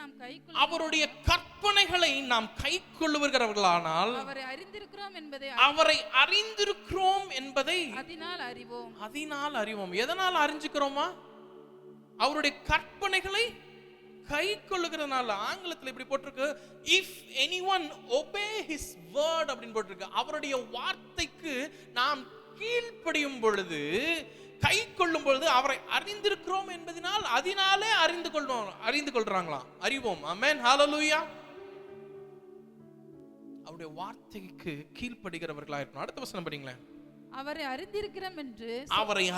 நாம் கைக்கொள்ளுகிறவர்களானால் அவரை அறிந்திருக்கிறோம் என்பதை அதனால் அறிவோம். எதனால் அறிஞ்சுக்கிறோமா? அவருடைய கற்பனைகளை கை கொள்ளுகிறதுனால. ஆங்கிலத்தில் இப்படி போட்டிருக்கு, if anyone obey his word அப்படின்னு போட்டிருக்கு. அவருடைய வார்த்தைக்கு நாம் கீழ்ப்படியும் பொழுது, கை கொள்ளும் பொழுது அவரை அறிந்திருக்கிறோம் என்பதனால் அதனாலே அறிந்து கொள்றாங்களாம். அறிவோம். ஆமென், ஹல்லேலூயா. அவருடைய வார்த்தைக்கு கீழ்ப்படுகிறவர்களா இருக்கணும். அடுத்த வசனம் படிங்களேன். அவரை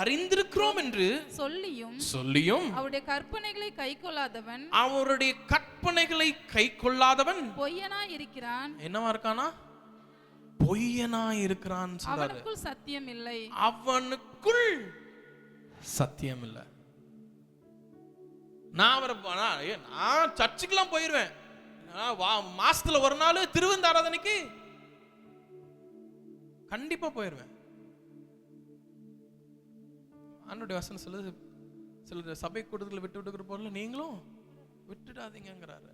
அறிந்திருக்கிறோம் என்று சொல்லியும் அவருடைய கற்பனைகளை கைக்கொள்ளாதவன் பொய்யனாய் இருக்கிறான். என்னவா இருக்கானா? பொய்யனாய் இருக்கிறான். அவனுக்குள் சத்தியம் இல்லை. அவனுக்குள் சத்தியம் இல்லை. நான் சர்ச்சுக்கெல்லாம் போயிருவேன். மாசத்துல ஒரு நாள் திருவிந்த ஆராதனைக்கு கண்டிப்பா போயிருவேன். ஆண்டவருடைய வசனம் சொல்லுது, சில சபை கூட்டத்தில் விட்டு விட்டுக்கிற போல நீங்களும் விட்டுடாதீங்கிறாரு.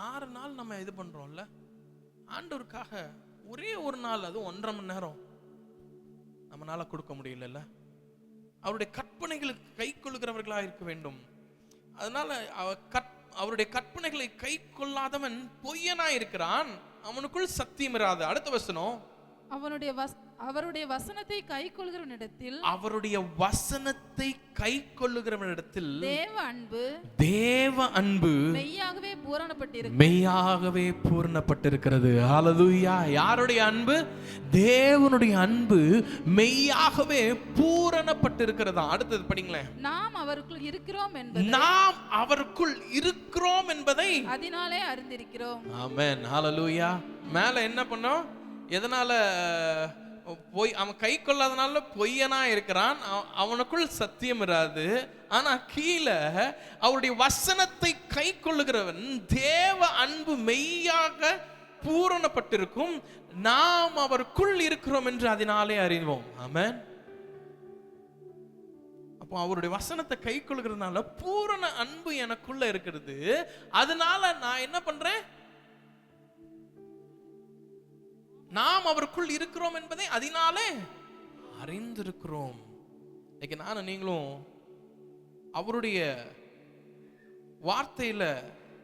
6 நாள் நம்ம இது பண்றோம்ல ஆண்டவருக்காக. ஒரே ஒரு நாள், அது 1.5 மணி நேரம் நம்மளால கொடுக்க முடியல. அவருடைய கற்பனைகளுக்கு கை கொள்ளுகிறவர்களா இருக்க வேண்டும். அதனால அவருடைய கற்பனைகளை கை கொள்ளாதவன் பொய்யனா இருக்கிறான், அவனுக்குள் சத்தியம் இராது. அடுத்த வசனம், அவருடைய வசனத்தை கைக்கொள்கிறவனிடத்தில் தேவ அன்பு மெய்யாகவே பூரணப்பட்டிருக்கிறது. ஹல்லேலூயா. யாருடைய அன்பு? தேவனுடைய அன்பு மெய்யாகவே பூரணப்பட்டிருக்கிறதா. அடுத்தது படிங்களேன். நாம் அவருக்குள் இருக்கிறோம் என்பதை அதனாலே அறிந்திருக்கிறோம். ஆமென். ஹல்லேலூயா. மேல என்ன பண்ணோம்? எதனால போய் அவன் கை கொள்ளாதனால பொய்யனா இருக்கிறான், அவனுக்குள் சத்தியம் இராது. ஆனா கீழே அவருடைய வசனத்தை கை கொள்ளுகிறவன் தேவ அன்பு மெய்யாக பூரணப்பட்டிருக்கும், நாம் அவருக்குள் இருக்கிறோம் என்று அதனாலே அறிவோம். ஆமென். அப்போ அவருடைய வசனத்தை கை கொள்ளுகிறதுனால பூரண அன்பு எனக்குள்ள இருக்கிறது. அதனால நான் என்ன பண்றேன்? நாம் அவருக்குள் இருக்கிறோம் என்பதை அதனாலே அறிந்திருக்கிறோம். இன்னைக்கு நானும் நீங்களும் அவருடைய வார்த்தையில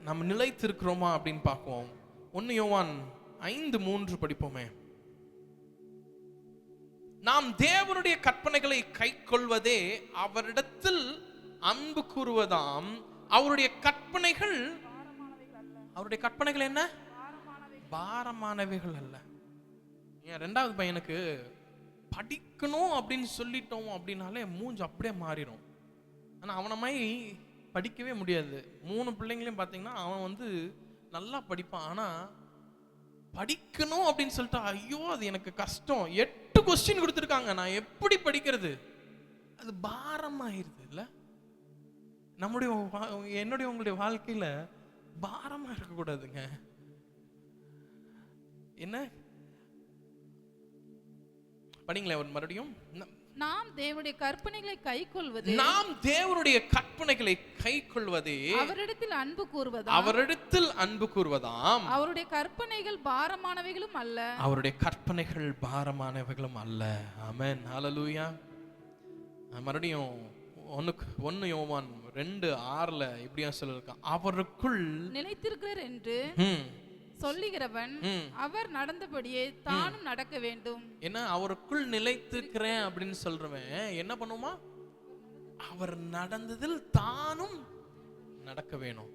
நம்ம நிலைத்திருக்கிறோமா அப்படின்னு பார்ப்போம். 1 யோவான் 5:3 படிப்போமே. நாம் தேவனுடைய கற்பனைகளை கை கொள்வதே அவரிடத்தில் அன்பு கூறுவதாம். அவருடைய கற்பனைகள் என்ன? பாரமானவைகள் அல்ல. என் 2வது பையனுக்கு படிக்கணும் அப்படின்னு சொல்லிட்டோம் அப்படின்னாலே மூஞ்சி அப்படியே மாறிடும். ஆனால் அவனை மாதிரி படிக்கவே முடியாது. 3 பிள்ளைங்களையும் பார்த்தீங்கன்னா அவன் நல்லா படிப்பான். ஆனால் படிக்கணும் அப்படின்னு சொல்லிட்டு ஐயோ அது எனக்கு கஷ்டம், 8 கொஸ்டின் கொடுத்துருக்காங்க, நான் எப்படி படிக்கிறது? அது பாரமாயிருது இல்லை? என்னுடைய உங்களுடைய வாழ்க்கையில பாரமா இருக்கக்கூடாதுங்க. என்ன படிங்களே ஒரு மறுபடியும். நாம் தேவனுடைய கற்பனைகளை கைக்கொள்வதே அவரிடத்தில் அன்பு கூறுவதாம். அவருடைய கற்பனைகள் பாரமானவைகளும் அல்ல. ஆமென். ஹல்லேலூயா. மறுபடியும் 1 யோவான் 2:6 இப்படியா சொல்லிருக்கான். அவருக்குள் நிலைத்திருக்கிறார் என்று சொல்லுகிறவன் அவர் நடந்தபடியே தானும் நடக்க வேண்டும். என்ன அவருக்குள் நிலைத்திருக்கிறேன் அப்படின்னு சொல்றவன் என்ன பண்ணுமா? அவர் நடந்ததில் தானும் நடக்க வேணும்.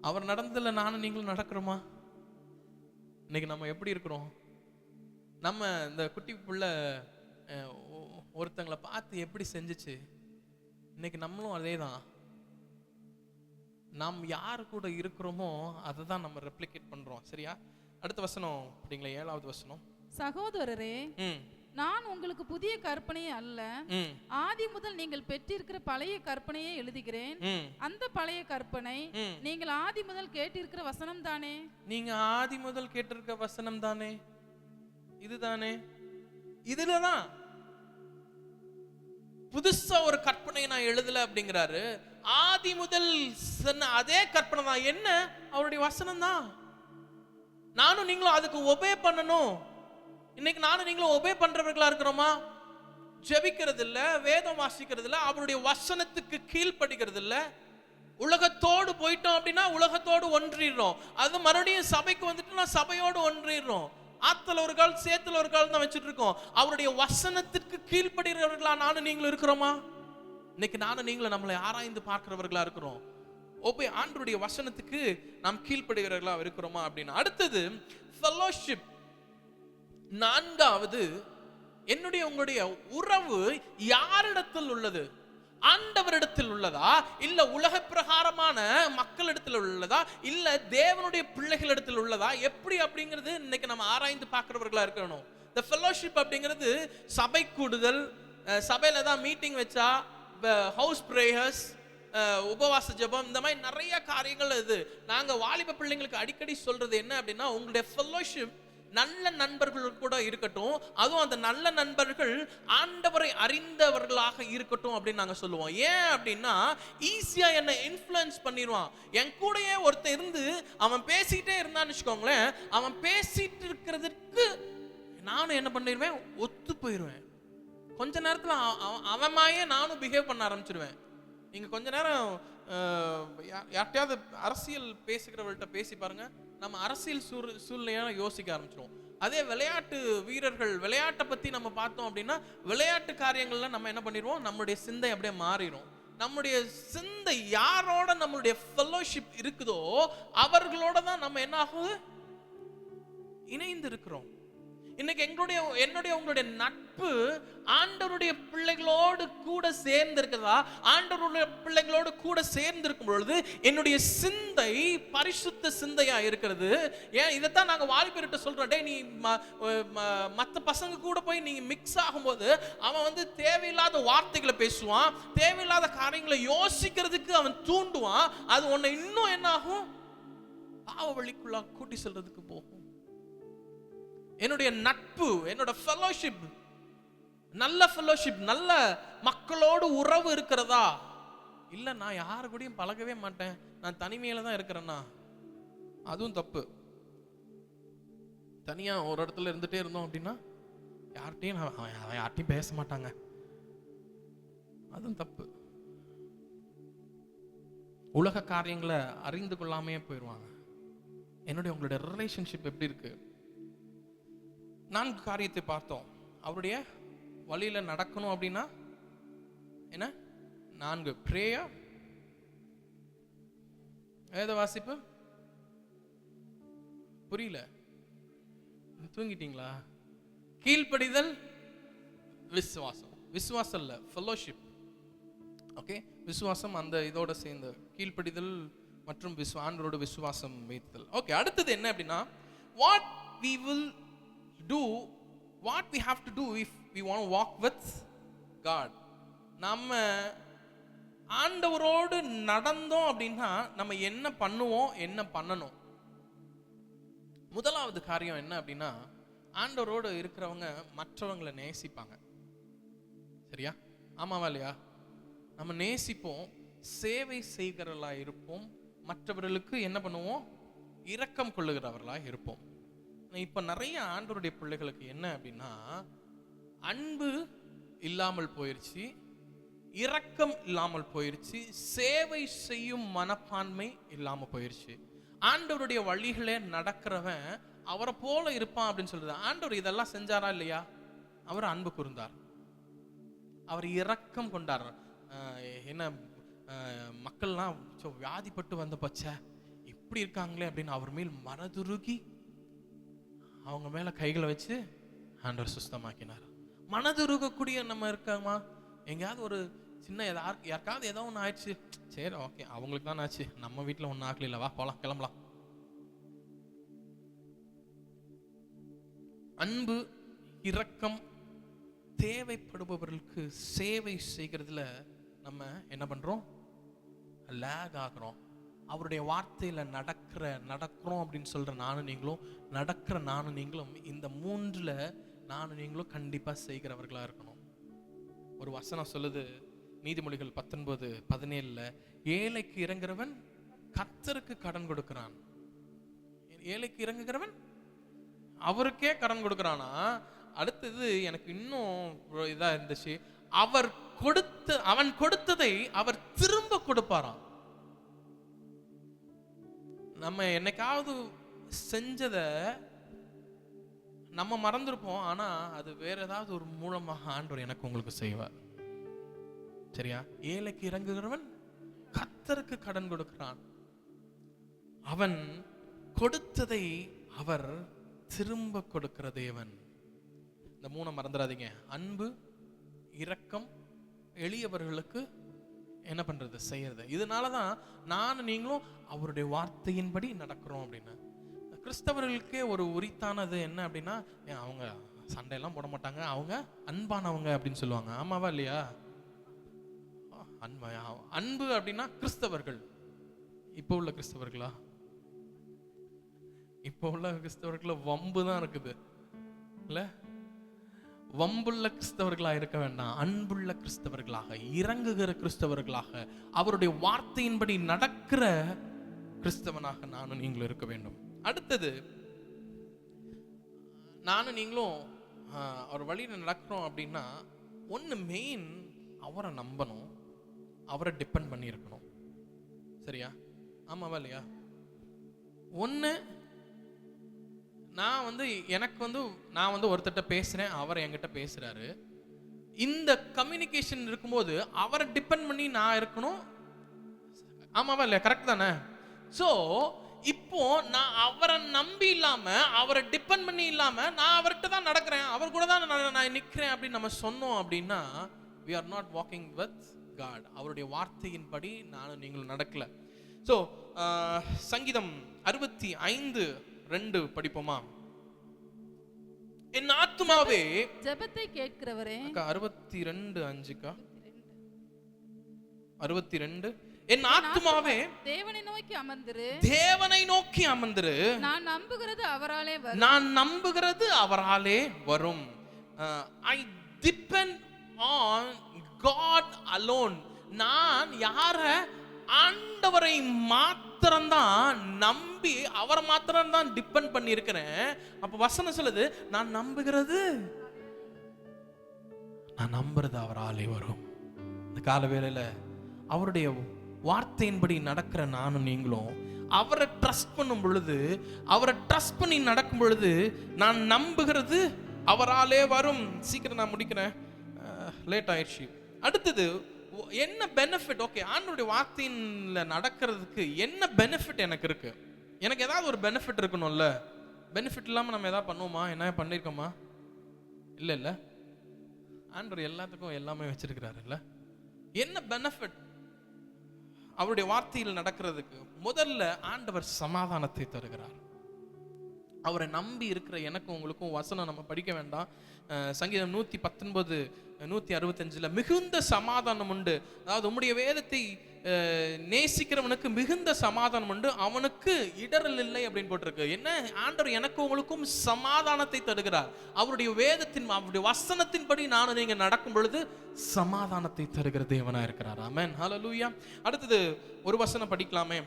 அவர் நடந்ததுல நானும் நீங்களும் நடக்கிறோமா? இன்னைக்கு நம்ம எப்படி இருக்கிறோம்? நம்ம இந்த குட்டி புள்ள ஒருத்தங்களை பார்த்து எப்படி செஞ்சுச்சு, இன்னைக்கு நம்மளும் அதே தான். நாம் யார் கூட இருக்கிறோமோ அதை தான் நம்ம ரெப்ளிகேட் பண்றோம். சரியா? அடுத்த வசனம் அப்படிங்களா? 7வது வசனம். சகோதரரே, நான் உங்களுக்கு புதிய கற்பனையே அல்ல, ஆதி முதல் நீங்கள் பெற்றிருக்கிற பழைய கற்பனையை எழுதுகிறேன். அந்த பழைய கற்பனை நீங்கள் ஆதி முதல் கேட்டிருக்கிற வசனம் தானே. நீங்க ஆதி முதல் கேட்டிருக்கிற வசனம் தானே. இதுதானே. இதுலதான் புதுசா ஒரு கற்பனை நான் எழுதல அப்படிங்கிறாரு. ஆதி முதல் சொன்ன அதே கற்பனை தான். என்ன? அவருடைய வசனம் தான். நானும் நீங்களும் அதுக்கு ஒபே பண்ணணும். இன்னைக்கு நானும் நீங்களும் ஒபே பண்றவர்களா இருக்கிறோமா? ஜெபிக்கிறது இல்ல, வேதம் வாசிக்கிறது இல்ல, அவருடைய வசனத்துக்கு கீழ்ப்படுகிறது இல்ல. உலகத்தோடு போயிட்டோம் அப்படின்னா உலகத்தோடு ஒன்றிடுறோம். அது மறுபடியும் சபைக்கு வந்துட்டு சபையோடு ஒன்றிடுறோம். ஆத்துல ஒரு கால் சேத்துல ஒரு கால் தான் வச்சுட்டு இருக்கோம். அவருடைய வசனத்திற்கு கீழ்ப்படுகிறவர்களா நானும் நீங்களும் இருக்கிறோமா? இன்னைக்கு நானும் நீங்களும் நம்மளை ஆராய்ந்து பார்க்கிறவர்களா இருக்கிறோம். ஆண்டவருடைய வசனத்துக்கு நாம் கீழ்ப்படுகிறவர்களா இருக்கிறோமா அப்படின்னு. அடுத்தது ஃபெலோஷிப். 4வது, என்னுடைய உங்களுடைய உறவு யாரிடத்தில் உள்ளது? ஆண்டவரிடத்தில் உள்ளதா, இல்ல உலக பிரகாரமான மக்களிடத்தில் உள்ளதா, இல்ல தேவனுடைய பிள்ளைகளிடத்தில் உள்ளதா? எப்படி அப்படிங்கிறது இன்னைக்கு நம்ம ஆராய்ந்து பார்க்கிறவர்களா இருக்கணும். இந்த ஃபெலோஷிப் அப்படிங்கிறது சபை கூடுதல், சபையில தான் மீட்டிங் வச்சா, ஹவுஸ் பிரேயர்ஸ், உபவாச ஜெபம், இந்த மாதிரி நிறைய காரியங்கள். இது நாங்க வாலிப பிள்ளைங்களுக்கு அடிக்கடி சொல்றது என்ன அப்படின்னா, உங்களுடைய ஃபெலோஷிப் நல்ல நண்பர்கள் கூட இருக்கட்டும், அதுவும் அந்த நல்ல நண்பர்கள் ஆண்டவரை அறிந்தவர்களாக இருக்கட்டும் அப்படின்னு நாங்க சொல்லுவோம். ஏன் அப்படின்னா, ஈஸியா என்ன இன்ஃப்ளூயன்ஸ் பண்ணிடுவான். என் கூடயே ஒருத்தன் இருந்து அவன் பேசிட்டே இருந்தான்னு வச்சுக்கோங்களேன், அவன் பேசிட்டு இருக்கிறதுக்கு நானும் என்ன பண்ணிடுவேன்? ஒத்து போயிடுவேன். கொஞ்ச நேரத்துல அவமாயே நானும் பிஹேவ் பண்ண ஆரம்பிச்சிருவேன். நீங்க கொஞ்ச நேரம் யார்ட்டையாவது அரசியல் பேசுகிறவர்கள்ட்ட பேசி பாருங்க, நம்ம அரசியல் சூழ்நிலையான யோசிக்க ஆரம்பிச்சிருவோம். அதே விளையாட்டு வீரர்கள், விளையாட்டை பத்தி நம்ம பார்த்தோம் அப்படின்னா, விளையாட்டு காரியங்கள்ல நம்ம என்ன பண்ணிடுவோம், நம்மளுடைய சிந்தை அப்படியே மாறிடும். நம்முடைய சிந்தை யாரோட நம்மளுடைய ஃபெல்லோஷிப் இருக்குதோ அவர்களோட தான் நம்ம என்ன ஆகுது, இணைந்து இருக்கிறோம். இன்னைக்கு என்னுடைய உங்களுடைய நட்பு ஆண்டவருடைய பிள்ளைகளோடு கூட சேர்ந்து இருக்கிறதா? ஆண்டவருடைய பிள்ளைகளோடு கூட சேர்ந்து இருக்கும் பொழுது என்னுடைய சிந்தை பரிசுத்த சிந்தையா இருக்கிறது. ஏன் இதைத்தான் நாங்க வாலிபர்கிட்ட சொல்றோம், டே நீ மற்ற பசங்க கூட போய் நீங்க மிக்ஸ் ஆகும்போது அவன் தேவையில்லாத வார்த்தைகளை பேசுவான், தேவையில்லாத காரியங்களை யோசிக்கிறதுக்கு அவன் தூண்டுவான். அது உன்னை இன்னும் என்ன ஆகும், பாவ வழிக்குள்ள கூட்டி செல்றதுக்கு போகும். என்னுடைய நட்பு, என்னோட ஃபெல்லோஷிப், நல்ல ஃபெல்லோஷிப், நல்ல மக்களோடு உறவு இருக்கிறதா? இல்ல நான் யாரு கூடயும் பழகவே மாட்டேன், நான் தனிமையில தான் இருக்கிறேன்னா, அதுவும் தப்பு. தனியா ஒரு இடத்துல இருந்துட்டே இருந்தோம் அப்படின்னா யார்கிட்டையும் பேச மாட்டாங்க, அதுவும் தப்பு. உலக காரியங்களை அறிந்து கொள்ளாமையே போயிடுவாங்க. உங்களுடைய ரிலேஷன்ஷிப் எப்படி இருக்கு? 4 காரியத்தை பார்த்தோம். அவருடைய வழியில நடக்கணும் அப்படின்னா என்ன? 4 பிரேயர், வேத வாசிப்பு, புரியல, தூங்கிட்டீங்களா? கீழ்ப்படிதல், விசுவாசம். விசுவாசம் இல்ல, ஃபெல்லோஷிப். ஓகே, விசுவாசம் அந்த இதோட சேர்ந்து கீழ்ப்படிதல் மற்றும் ஆண்டவரோட விசுவாசம் வைத்தல். ஓகே, அடுத்தது என்ன அப்படின்னா, what we will do, what we have to do if we want to walk with God. நம்ம ஆண்டவரோடு நடந்தோம் அப்படின்னா நம்ம என்ன பண்ணுவோம், என்ன பண்ணணும்? முதலாவது காரியம் என்ன அப்படின்னா, ஆண்டவரோடு இருக்கிறவங்க மற்றவங்களை நேசிப்பாங்க. சரியா? ஆமாவா இல்லையா? நம்ம நேசிப்போம், சேவை செய்கிறவர்களா இருப்போம், மற்றவர்களுக்கு என்ன பண்ணுவோம், இரக்கம் கொள்ளுகிறவர்களா இருப்போம். இப்ப நிறைய ஆண்டவருடைய பிள்ளைகளுக்கு என்ன அப்படின்னா, அன்பு இல்லாமல் போயிருச்சு, இரக்கம் இல்லாமல் போயிருச்சு, சேவை செய்யும் மனப்பான்மை இல்லாம போயிருச்சு. ஆண்டவருடைய வழிகளே நடக்கிறவன் அவரை போல இருப்பான் அப்படின்னு சொல்றது. ஆண்டவர் இதெல்லாம் செஞ்சாரா இல்லையா? அவர் அன்பு கூர்ந்தார், அவர் இரக்கம் கொண்டார். என்ன மக்கள்லாம் வியாதிப்பட்டு வந்த பட்ச இப்படி இருக்காங்களே அப்படின்னு அவர் மேல் மனதுருகி அவங்க மேல கைகளை வச்சு ஆண்டவர் சுத்தமாக்கினார். மனதுருகக்கூடிய நம்ம இருக்காமா? எங்கேயாவது ஒரு சின்ன யாருக்காவது ஏதோ ஒன்று ஆயிடுச்சு, சரி ஓகே அவங்களுக்கு தான் ஆச்சு, நம்ம வீட்டில் ஒன்றும் ஆக்கல, வா போலாம் கிளம்பலாம். அன்பு, இரக்கம், தேவைப்படுபவர்களுக்கு சேவை செய்கிறதுல நம்ம என்ன பண்றோம், லேக் ஆகிறோம். அவருடைய வார்த்தையில நடக்கிறோம் அப்படின்னு சொல்ற நானும் நீங்களும், நடக்கிற நானும் நீங்களும், இந்த 3ல நானும் நீங்களும் கண்டிப்பா செய்கிறவர்களா இருக்கணும். ஒரு வசனம் சொல்லுது, நீதிமொழிகள் 19:17, ஏழைக்கு இறங்குறவன் கர்த்தருக்கு கடன் கொடுக்கிறான். ஏழைக்கு இறங்குகிறவன் அவருக்கே கடன் கொடுக்கிறானா? அடுத்தது எனக்கு இன்னும் இதா இருந்துச்சு, அவன் கொடுத்ததை அவர் திரும்ப கொடுப்பாராம். நம்ம என்னைக்காவது செஞ்சத நம்ம மறந்துருப்போம், ஆனா அது வேற ஏதாவது ஒரு மூலமாக ஆண்டவர் எனக்கு உங்களுக்கு செய்வார். சரியா? ஏழைக்கு இறங்குகிறவன் கர்த்தருக்கு கடன் கொடுக்கிறான், அவன் கொடுத்ததை அவர் திரும்ப கொடுக்கிற தேவன். இந்த 3 மறந்துடாதீங்க. அன்பு, இரக்கம், எளியவர்களுக்கு என்ன பண்றது, செய்யறது. இதனாலதான் நானும் நீங்களும் அவருடைய வார்த்தையின்படி நடக்கிறோம் அப்படின்னு. கிறிஸ்தவர்களுக்கே ஒரு உரித்தானது என்ன அப்படின்னா, அவங்க சண்டையெல்லாம் போட மாட்டாங்க, அவங்க அன்பானவங்க அப்படின்னு சொல்லுவாங்க. ஆமாவா இல்லையா? அன்பு அப்படின்னா கிறிஸ்தவர்கள், இப்போ உள்ள கிறிஸ்தவர்களா? இப்போ உள்ள கிறிஸ்தவர்கள வம்பு தான் இருக்குது இல்ல? வம்புள்ள கிறிஸ்தவர்களா இருக்க வேண்டாம், அன்புள்ள கிறிஸ்தவர்களாக, இறங்குகிற கிறிஸ்தவர்களாக, அவருடைய வார்த்தையின்படி நடக்கிற கிறிஸ்தவனாக நானும் நீங்களும் இருக்க வேண்டும். அடுத்தது, நானும் நீங்களும் அவர் வழியில நடக்கிறோம் அப்படின்னா, ஒன்னு மெயின், அவரை நம்பணும், அவரை டிபெண்ட் பண்ணி இருக்கணும். சரியா? ஆமாவா இல்லையா? ஒன்னு நான் வந்து ஒருத்தட்ட பேசுறேன், அவர் என்கிட்ட பேசுறாரு. இந்த கம்யூனிகேஷன் இருக்கும்போது அவரை டிபெண்ட் பண்ணி நான் இருக்கணும். ஆமாவா இல்லையா? கரெக்ட் தானே? ஸோ இப்போ நான் அவரை நம்பி இல்லாம, அவரை டிபெண்ட் பண்ணி இல்லாம, நான் அவர்கிட்ட தான் நடக்கிறேன், அவர் கூட தான் நான் நிற்கிறேன் அப்படின்னு நம்ம சொன்னோம் அப்படின்னா, we are not walking with God. அவருடைய வார்த்தையின்படி நானும் நீங்களும் நடக்கல. ஸோ சங்கீதம் 65:2 படிப்போமா? என் ஆத்துமாவே ஜெபத்தை கேட்கிறவரே. 62:5 62 என் ஆத்துமாவே தேவனை நோக்கி அமர்ந்திரு. தேவனை நோக்கி அமர்ந்திரு. நான் நம்புகிறது அவராலே வரும். நான் நம்புகிறது அவராலே வரும். I depend on God alone. நான் யார? ஆண்டவரை மாத்திரம்தான் நம்பி, அவரை மாத்திரம்தான் டிபெண்ட் பண்ணி இருக்கிறேன். அப்ப வசனம் சொல்லுது, நான் நம்புகிறது, நான் நம்புறது அவராலே வரும். இந்த கால வேளையில அவருடைய வார்த்தையின்படி நடக்கிற நானும் நீங்களும் அவரை ட்ரஸ்ட் பண்ணும் பொழுது, அவரை ட்ரஸ்ட் பண்ணி நடக்கும் பொழுது, நான் நம்புகிறது அவராலே வரும். சீக்கிரம் நான் முடிக்கிறேன், லேட் ஆயிடுச்சு. அடுத்தது என்ன பெனிஃபிட்? ஓகே, ஆண்டவருடைய வார்த்தையில நடக்கிறதுக்கு என்ன பெனிஃபிட் எனக்கு இருக்கு? எனக்கு ஏதாவது ஒரு பெனிஃபிட் இருக்கணும்ல. பெனிஃபிட் இல்லாம நம்ம ஏதாவது பண்ணுவோமா? என்ன பண்ணிருக்கோமா? இல்ல இல்ல, ஆண்டவர் எல்லாத்துக்கும் எல்லாமே வச்சிருக்கிறாரு இல்ல. என்ன பெனிஃபிட் அவருடைய வார்த்தையில் நடக்கிறதுக்கு? முதல்ல ஆண்டவர் சமாதானத்தை தருகிறார். அவரை நம்பி இருக்கிற எனக்கும் உங்களுக்கும் வசனம் நம்ம படிக்க வேண்டாம். சங்கீதம் 119 165 மிகுந்த சமாதானம் உண்டு. அதாவது உம்முடைய வேதத்தை நேசிக்கிறவனுக்கு மிகுந்த சமாதானம் உண்டு, அவனுக்கு இடரல் இல்லை அப்படின்னு போட்டிருக்கு. என்ன? ஆண்டவர் எனக்கு உங்களுக்கும் சமாதானத்தை தருகிறார். அவருடைய வேதத்தின், அவருடைய வசனத்தின்படி நானும் நீங்க நடக்கும் பொழுது சமாதானத்தை தருகிற தேவனா இருக்கிறார். ஆமென், ஹல்லேலூயா. அடுத்தது ஒரு வசனம் படிக்கலாமே,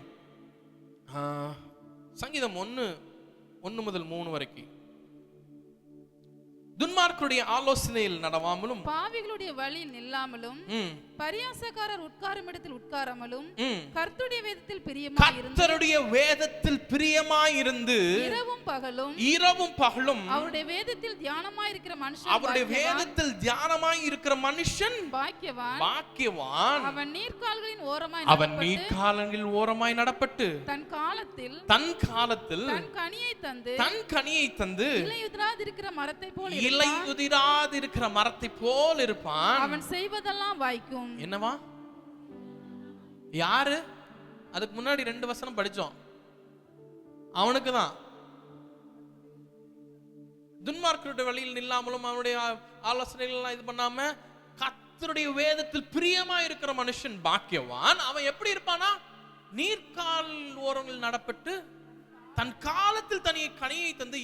சங்கீதம் 1 முதல் 3 வரைக்கும். துன்மார்க்கருடைய ஆலோசனையில் நடவாமலும், பாவிகளுடைய வழியில் நில்லாமலும், பரியாசக்காரர் உட்காரும் இடத்தில் உட்காராமலும், கர்த்தருடைய வேதத்தில் பிரியமாயிருந்து இரவும் பகலும் அவருடைய வேதத்தில் தியானமாய் இருக்கிற மனுஷன் பாக்கியவான். அவன் நீர்க்கால்களின் ஓரமாய் நடப்பட்டு தன் காலத்தில் தன் கனியை தந்து இலையுதிராதிருக்கிற மரத்தை போல் இருப்பான். அவன் செய்வதெல்லாம் வாய்க்கும். என்னவா? யாரு? அதுக்கு முன்னாடி 2 வசனம் படிச்சோம். அவனுக்கு தான். துன்மார்க்கருடைய வழியில் நில்லாமலும் அவனுடைய ஆலோசனைகள் இது பண்ணாம கர்த்தருடைய வேதத்தில் பிரியமா இருக்கிற மனுஷன் பாக்கியவான். அவன் எப்படி இருப்பானா? நீர்க்கால் ஓரங்களில் நடப்பட்டு தன் காலத்தில் தனியை கனியை தந்து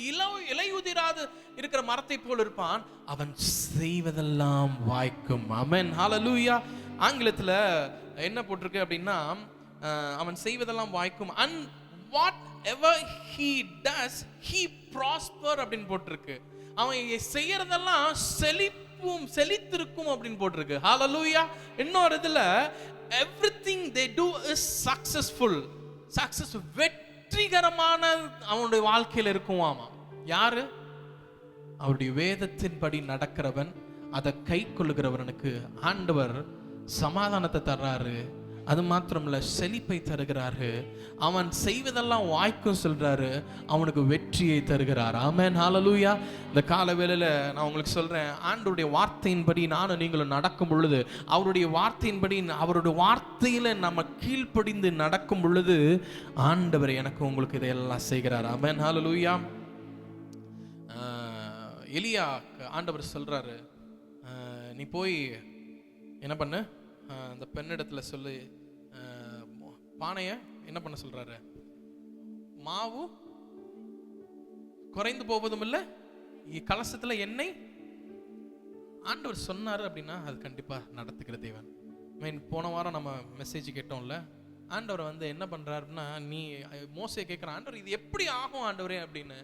இலையுதிராது இருக்கிற மரத்தை போல் இருப்பான். அவன் செய்வதெல்லாம் வாய்க்கும். ஆமென், ஹல்லேலூயா. ஆங்கிலத்துல என்ன போட்டிருக்கு அப்படின்னா, அவன் செய்வதெல்லாம் வாய்க்கும். and whatever he does he prosper அப்படின்னு போட்டிருக்கு. அவன் செய்யறதெல்லாம் செழித்திருக்கும் அப்படின்னு போட்டிருக்கு. ஹல்லேலூயா. இன்னொரு இதுல everything they do is successful. வெற்றிகரமான அவனுடைய வாழ்க்கையில் இருக்குமாமா. யாரு? அவருடைய வேதத்தின்படி நடக்கிறவன், அதை கை கொள்ளுகிறவனுக்கு ஆண்டவர் சமாதானத்தை தர்றாரு. அது மாத்திரமல்ல, செழிப்பை தருகிறாரு. அவன் செய்வதெல்லாம் வாய்க்கும் சொல்றாரு, அவனுக்கு வெற்றியை தருகிறார். ஆமென், ஹல்லேலூயா. இந்த கால வேளையில நான் உங்களுக்கு சொல்றேன், ஆண்டவருடைய வார்த்தையின்படி நானும் நீங்களும் நடக்கும் பொழுது, அவருடைய வார்த்தையின்படி அவருடைய வார்த்தையில நம்ம கீழ்ப்படிந்து நடக்கும் பொழுது, ஆண்டவர் எனக்கு உங்களுக்கு இதையெல்லாம் செய்கிறார். ஆமென், ஹல்லேலூயா. எலியா ஆண்டவர் சொல்றாரு, நீ போய் என்ன பண்ணு, அந்த பெண்ணிடத்துல சொல்லி பானைய என்ன பண்ண சொல்றாரு? மாவு குறைந்து போவதும் இல்லை, கலசத்துல எண்ணெய். ஆண்டவர் சொன்னாரு அப்படின்னா அது கண்டிப்பா நடத்துக்கிற தேவன். போன வாரம் நம்ம மெசேஜ் கேட்டோம்ல, ஆண்டவர் வந்து என்ன பண்றாருன்னா, நீ மோசே கேட்கிற, ஆண்டவர் இது எப்படி ஆகும் ஆண்டவரே அப்படின்னு.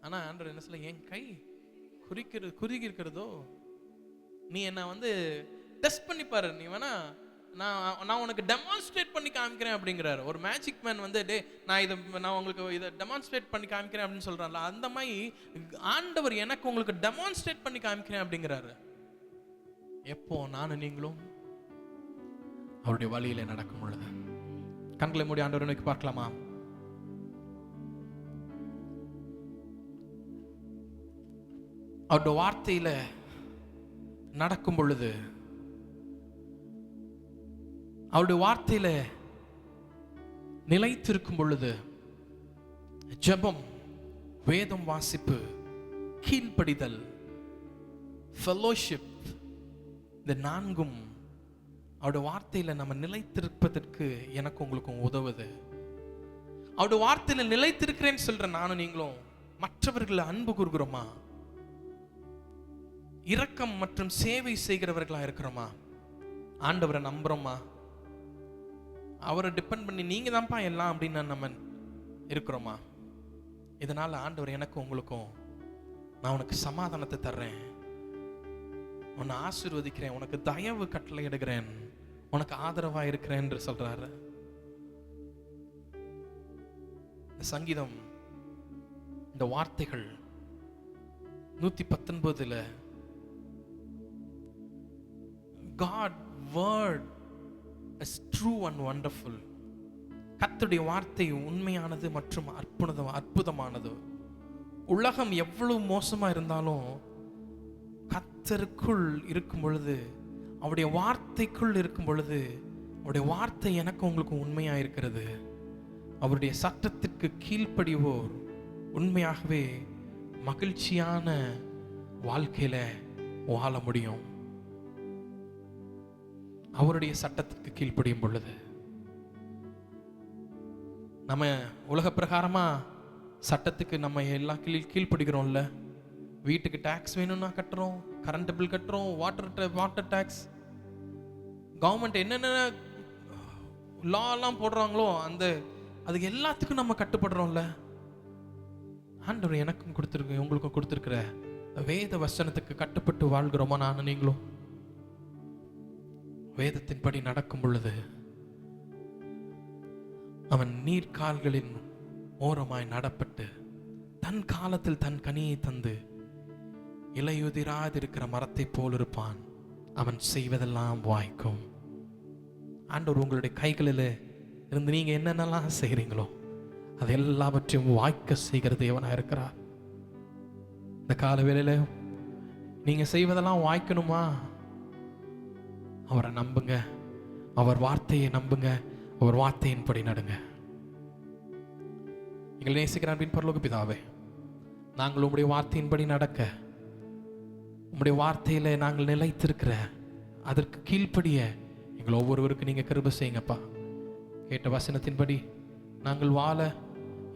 ஆனா ஆண்டவர் என்ன சொல்ல, என் கை குறுகி இருக்கிறதோ, நீ என்ன வந்து டெஸ்ட் பண்ணி பாரு, நீ வேணா நான் உனக்கு டெமான்ஸ்ட்ரேட் பண்ணி காமிக்கிறேன் அப்படிங்கிறாரு. ஒரு மேஜிக் மேன் வந்து டே நான் உங்களுக்கு இதை டெமான்ஸ்ட்ரேட் பண்ணி காமிக்கிறேன் அப்படின்னு சொல்றான்ல, அந்த மாதிரி ஆண்டவர் எனக்கு உங்களுக்கு டெமான்ஸ்ட்ரேட் பண்ணி காமிக்கிறேன் அப்படிங்கிறாரு. எப்போ நானும் நீங்களும் அவருடைய வழியில நடக்கும் பொழுது. கண்களை மூடி ஆண்டவரை நோக்கி பார்க்கலாமா? அவருடைய வார்த்தையில நடக்கும் பொழுது, அவருடைய வார்த்தையில நிலைத்திருக்கும் பொழுது, ஜெபம், வேதம் வாசிப்பு, கீழ்ப்படிதல், ஃபெலோஷிப், இந்த நான்கும் அவருடைய வார்த்தையில நம்ம நிலைத்திருப்பதற்கு எனக்கு உங்களுக்கும் உதவுது. அவருடைய வார்த்தையில நிலைத்திருக்கிறேன்னு சொல்ற நானும் நீங்களும் மற்றவர்களை அன்பு கூறுகிறோமா? இரக்கம் மற்றும் சேவை செய்கிறவர்களா இருக்கிறோமா? ஆண்டவரை நம்புறோமா? அவரை டிபெண்ட் பண்ணி நீங்க தான்ப்பா எல்லாம் அப்படின்னு நம்ம இருக்கிறோமா? இதனால ஆண்டவர் எனக்கும் உங்களுக்கும், நான் உனக்கு சமாதானத்தை தர்றேன், உன்னை ஆசீர்வதிக்கிறேன், உனக்கு தயவு கட்டளை இடுகிறேன், உனக்கு ஆதரவா இருக்கிறேன் என்று சொல்றாரு. இந்த சங்கீதம், இந்த வார்த்தைகள் 119 God word is true and wonderful. கர்த்தருடைய வார்த்தை உண்மையானது மற்றும் அற்புதமானது. உலகம் எவ்வளவு மோசமா இருந்தாலும் கர்த்தருக்குள் இருக்கும் பொழுது, அவருடைய வார்த்தைக்குள் இருக்கும் பொழுது, அவருடைய வார்த்தை எனக்கு உங்களுக்கு உண்மையா இருக்கிறது. அவருடைய சட்டத்திற்கு கீழ்ப்படிவோர் உண்மையாகவே மகிழ்ச்சியான வாழ்க்கையில வாழ முடியும். அவருடைய சட்டத்திற்கு கீழ்ப்படியும் பொழுது நம்ம உலக பிரகாரமா சட்டத்துக்கு நம்ம எல்லாம் கீழ்ப்படுகிறோம்ல. வீட்டுக்கு டாக்ஸ் வேணும்னா கட்டுறோம், கரண்ட் பில் கட்டுறோம், வாட்டர் டாக்ஸ், கவர்மெண்ட் என்னென்ன லா எல்லாம் போடுறாங்களோ அதுக்கு எல்லாத்துக்கும் நம்ம கட்டுப்படுறோம்ல. ஆண்டவர் எனக்கும் கொடுத்துருக்கு, உங்களுக்கும் கொடுத்துருக்கிற வேத வசனத்துக்கு கட்டுப்பட்டு வாழ்கிறோமா? நானும் நீங்களும் வேதத்தின்படி நடக்கும் பொழுது அவன் நீர்கால்களின் ஓரமாய் நடப்பட்டு தன் காலத்தில் தன் கனியை தந்து இலையுதிராதிருக்கிற மரத்தை போல் இருப்பான். அவன் செய்வதெல்லாம் வாய்க்கும். ஆண்டவர் உங்களுடைய கைகளில் இருந்து நீங்க என்னென்னலாம் செய்கிறீங்களோ அது எல்லாவற்றையும் வாய்க்க செய்கிற தேவனாக இருக்கிறார். இந்த கால வேளையில நீங்க செய்வதெல்லாம் வாய்க்கணுமா? அவரை நம்புங்க, அவர் வார்த்தையை நம்புங்க, அவர் வார்த்தையின்படி நடுங்க. எங்களை நேசிக்கிற அன்பின் பரலோக பிதாவே, நாங்கள் உம்முடைய வார்த்தையின்படி நடக்க, உம்முடைய வார்த்தையில நாங்கள் நிலைத்திருக்கிற, அதற்கு கீழ்ப்படிய எங்கள் ஒவ்வொருவருக்கும் நீங்க கிருபை செய்யுங்கப்பா. கேட்ட வசனத்தின்படி நாங்கள் வாழ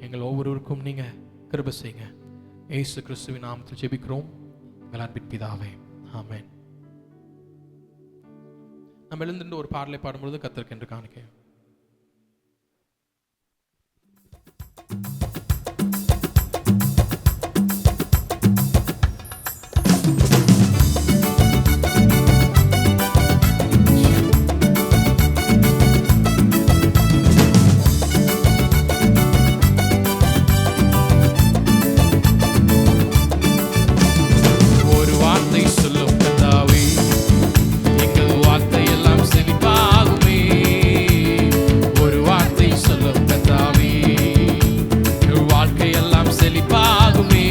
எங்கள் ஒவ்வொருவருக்கும் நீங்க கிருபை செய்யுங்க. இயேசு கிறிஸ்துவின் நாமத்தில் ஜெபிக்கிறோம் எங்கள் அன்பின் பிதாவே, ஆமென். நம்ம எழுந்து ஒரு பாடலை பாடும்பொழுது கர்த்தருக்கு என்று காணிக்க. ஒரு வார்த்தை சொல்லும் கர்த்தாவே, எங்கள் வார்த்தை எல்லாம் செழிப்பாகுமே. ஒரு வார்த்தை சொல்லும் கர்த்தாவே, எங்கள் வாழ்க்கை எல்லாம் செழிப்பாகுமே.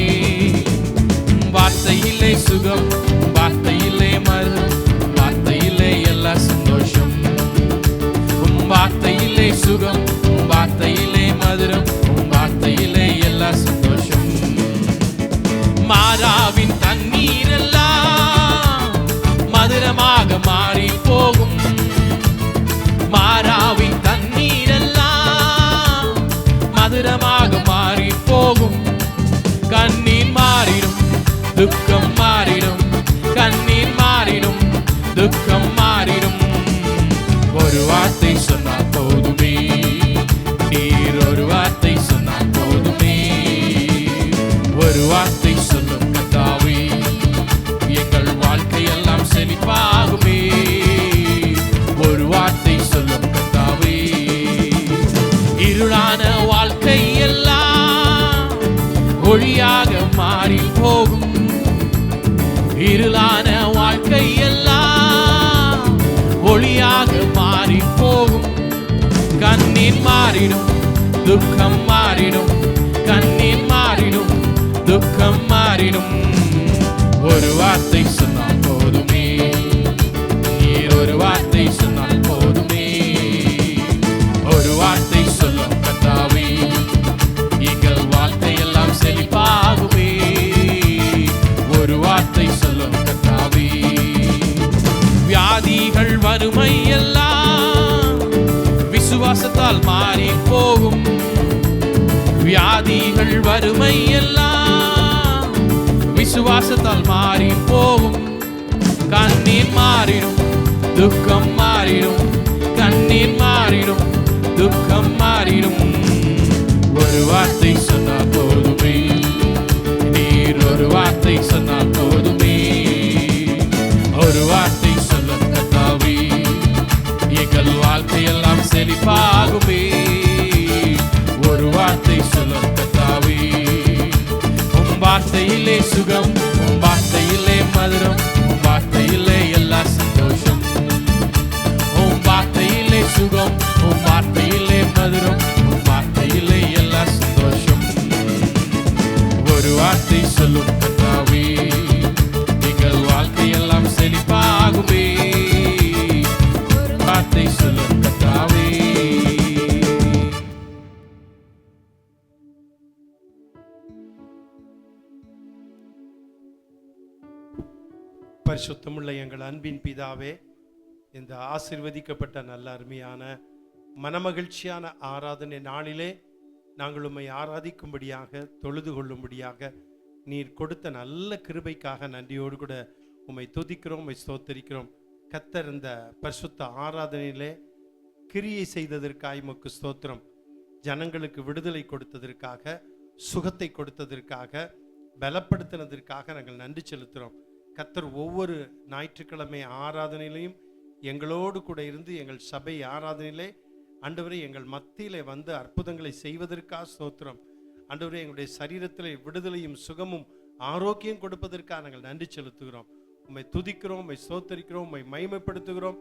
வார்த்தையிலே சுகம், வார்த்தையிலே மருந்து, வார்த்தையிலே எல்லா சந்தோஷம். வார்த்தையிலே சுகம், வார்த்தையிலே மதுரம், வார்த்தையிலே எல்லா சந்தோஷம். மாறாவின் தண்ணீரெல்லாம் மதுரமாக மாறி போகும். மாறாவின் தண்ணீரெல்லாம் மதுரமாக மாறி போகும். கண்ணீர் மாறிடும், துக்கம் மாறிடும், கண்ணீர் மாறிடும், துக்கம் மாறிடும். ஒரு வார்த்தை சொன்னால் போதுமே, நீர் ஒரு வார்த்தை சொன்னால் போதுமே. ஒரு வார்த்தை சொல்லும் கர்த்தாவே, எங்கள் வாழ்க்கை எல்லாம் செழிப்பாகுமே. ஒரு வார்த்தை கண்ணீர் மாறிடும், துக்கம் மாறிடும், கண்ணீர் மாறிடும், துக்கம் மாறிடும். ஒரு வார்த்தை சொன்னால் போதுமே, நீர் ஒரு வார்த்தை சொன்னால் போதுமே. ஒரு வார்த்தை சொல்லும் கர்த்தாவே, எங்கள் வாழ்க்கை எல்லாம் செழிப்பாகுமே. ஒரு வார்த்தை சொல்லும் கர்த்தாவே. வியாதிகள் வறுமை எல்லாம் விசுவாசத்தால் மாறி போகும். வியாதிகள் வறுமை எல்லாம் விசுவாசத்தால் மாறி போகும். கண்ணீர் மாறிடும், துக்கம் மாறிடும், கண்ணீர் மாறிடும், துக்கம் மாறிடும். ஒரு வார்த்தை சொன்னால் போதுமே, நீர் ஒரு வார்த்தை சொன்னால் போதுமே. ஒரு வார்த்தை சொல்லும் கர்த்தாவே, எங்கள் வாழ்க்கையெல்லாம் செழிப்பாகுமே. ஒரு வார்த்தை சொல்லும் கர்த்தாவே. உம் வார்த்தையிலே சுகம், உம் வார்த்தையிலே மதுரம், உம் வார்த்தையிலே எல்லா சந்தோஷம். உம் வார்த்தையிலே சுகம், உம் வார்த்தையிலே மதுரம், உம் வார்த்தையிலே எல்லா சந்தோஷம். ஒரு வார்த்தை சொல்லும் கர்த்தாவே, எங்கள் வாழ்க்கையெல்லாம் செழிப்பாகுமே. ஒரு வார்த்தை சொல்லும் கர்த்தாவே. பரிசுத்தமுள்ள எங்கள் அன்பின் பிதாவே, இந்த ஆசீர்வதிக்கப்பட்ட நல்ல அருமையான மனமகிழ்ச்சியான ஆராதனை நாளிலே நாங்கள் உம்மை ஆராதிக்கும்படியாக, தொழுது கொள்ளும்படியாக நீர் கொடுத்த நல்ல கிருபைக்காக நன்றியோடு கூட உம்மை துதிக்கிறோம், உம்மை ஸ்தோத்தரிக்கிறோம். கர்த்தர் இந்த பரிசுத்த ஆராதனையிலே கிரியை செய்ததற்காக உமக்கு ஸ்தோத்திரம். ஜனங்களுக்கு விடுதலை கொடுத்ததற்காக, சுகத்தை கொடுத்ததற்காக, பலப்படுத்தினதற்காக நாங்கள் நன்றி செலுத்துகிறோம். கர்த்தர் ஒவ்வொரு ஞாயிற்றுக்கிழமை ஆராதனையிலையும் எங்களோடு கூட இருந்து எங்கள் சபை ஆராதனையிலே ஆண்டவரே எங்கள் மத்தியிலே வந்து அற்புதங்களை செய்வதற்காக ஸ்தோத்திரம். ஆண்டவரே எங்களுடைய சரீரத்திலே விடுதலையும் சுகமும் ஆரோக்கியம் கொடுப்பதற்காக நாங்கள் நன்றி செலுத்துகிறோம். உம்மை துதிக்கிறோம், உம்மை ஸ்தோத்தரிக்கிறோம், உம்மை மகிமைப்படுத்துகிறோம்.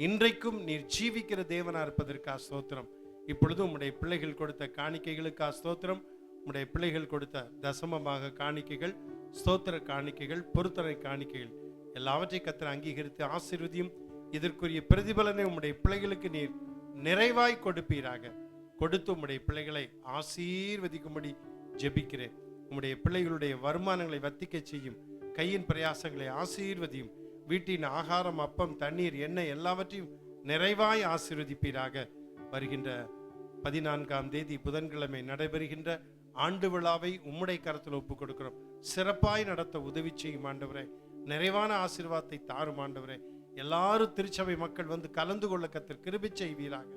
இன்றைக்கும் நீர் ஜீவிக்கிற தேவனா இருப்பதற்காக ஸ்தோத்திரம். இப்பொழுது உம்முடைய பிள்ளைகள் கொடுத்த காணிக்கைகளுக்காக ஸ்தோத்திரம். உம்முடைய பிள்ளைகள் கொடுத்த தசமமாக காணிக்கைகள், ஸ்தோத்திர காணிக்கைகள், பொருத்தனை காணிக்கைகள் எல்லாவற்றையும் கர்த்தர் அங்கீகரித்து ஆசீர்வதியும். இதற்குரிய பிரதிபலனை உம்முடைய பிள்ளைகளுக்கு நீர் நிறைவாய் கொடுப்பீராக. கொடுத்து உம்முடைய பிள்ளைகளை ஆசீர்வதிக்கும்படி ஜெபிக்கிறேன். உம்முடைய பிள்ளைகளுடைய வருமானங்களை வர்த்திக்க செய்யும். கையின் பிரயாசங்களை ஆசீர்வதியும். வீட்டின் ஆகாரம், அப்பம், தண்ணீர், எண்ணெய் எல்லாவற்றையும் நிறைவாய் ஆசீர்வதிப்பீராக. வருகின்ற 14ஆம் தேதி புதன்கிழமை நடைபெறுகின்ற ஆண்டு விழாவை உம்முடைய கரத்தில் ஒப்புக் கொடுக்கிறோம். சிறப்பாய் நடத்த உதவி செய்யும் ஆண்டவரே. நிறைவான ஆசீர்வாதத்தை தாரும் ஆண்டவரே. எல்லாரும் திருச்சபை மக்கள் வந்து கலந்து கொள்ள கர்த்தர் கிருபை செய்வீராக.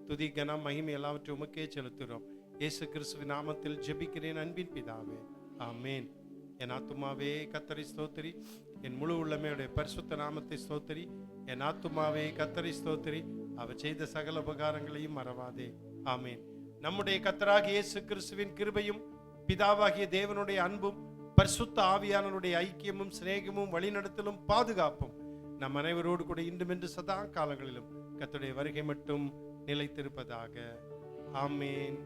துதி, கனம், மகிமை எல்லாவற்றையும் உமக்கே செலுத்துகிறோம். இயேசு கிறிஸ்துவின் நாமத்தில் ஜெபிக்கிறேன் அன்பின் பிதாவே, ஆமேன். என் ஆத்துமாவே கர்த்தரை ஸ்தோத்திரி, என் முழு உள்ளமையுடைய பரிசுத்த நாமத்தை ஸ்தோத்திரி. என் ஆத்துமாவே கர்த்தரை ஸ்தோத்திரி, அவர் செய்த சகல உபகாரங்களையும் மறவாதே. ஆமேன். நம்முடைய கர்த்தராகிய இயேசு கிறிஸ்துவின் கிருபையும், பிதாவாகிய தேவனுடைய அன்பும், பரிசுத்த ஆவியானவருடைய ஐக்கியமும், சிநேகமும், வழிநடத்தலும், பாதுகாப்பும் நம் அனைவரோடு கூட இன்றும் என்று சதா காலங்களிலும் கர்த்தருடைய வருகை மட்டும் நிலைத்திருப்பதாக. ஆமேன்.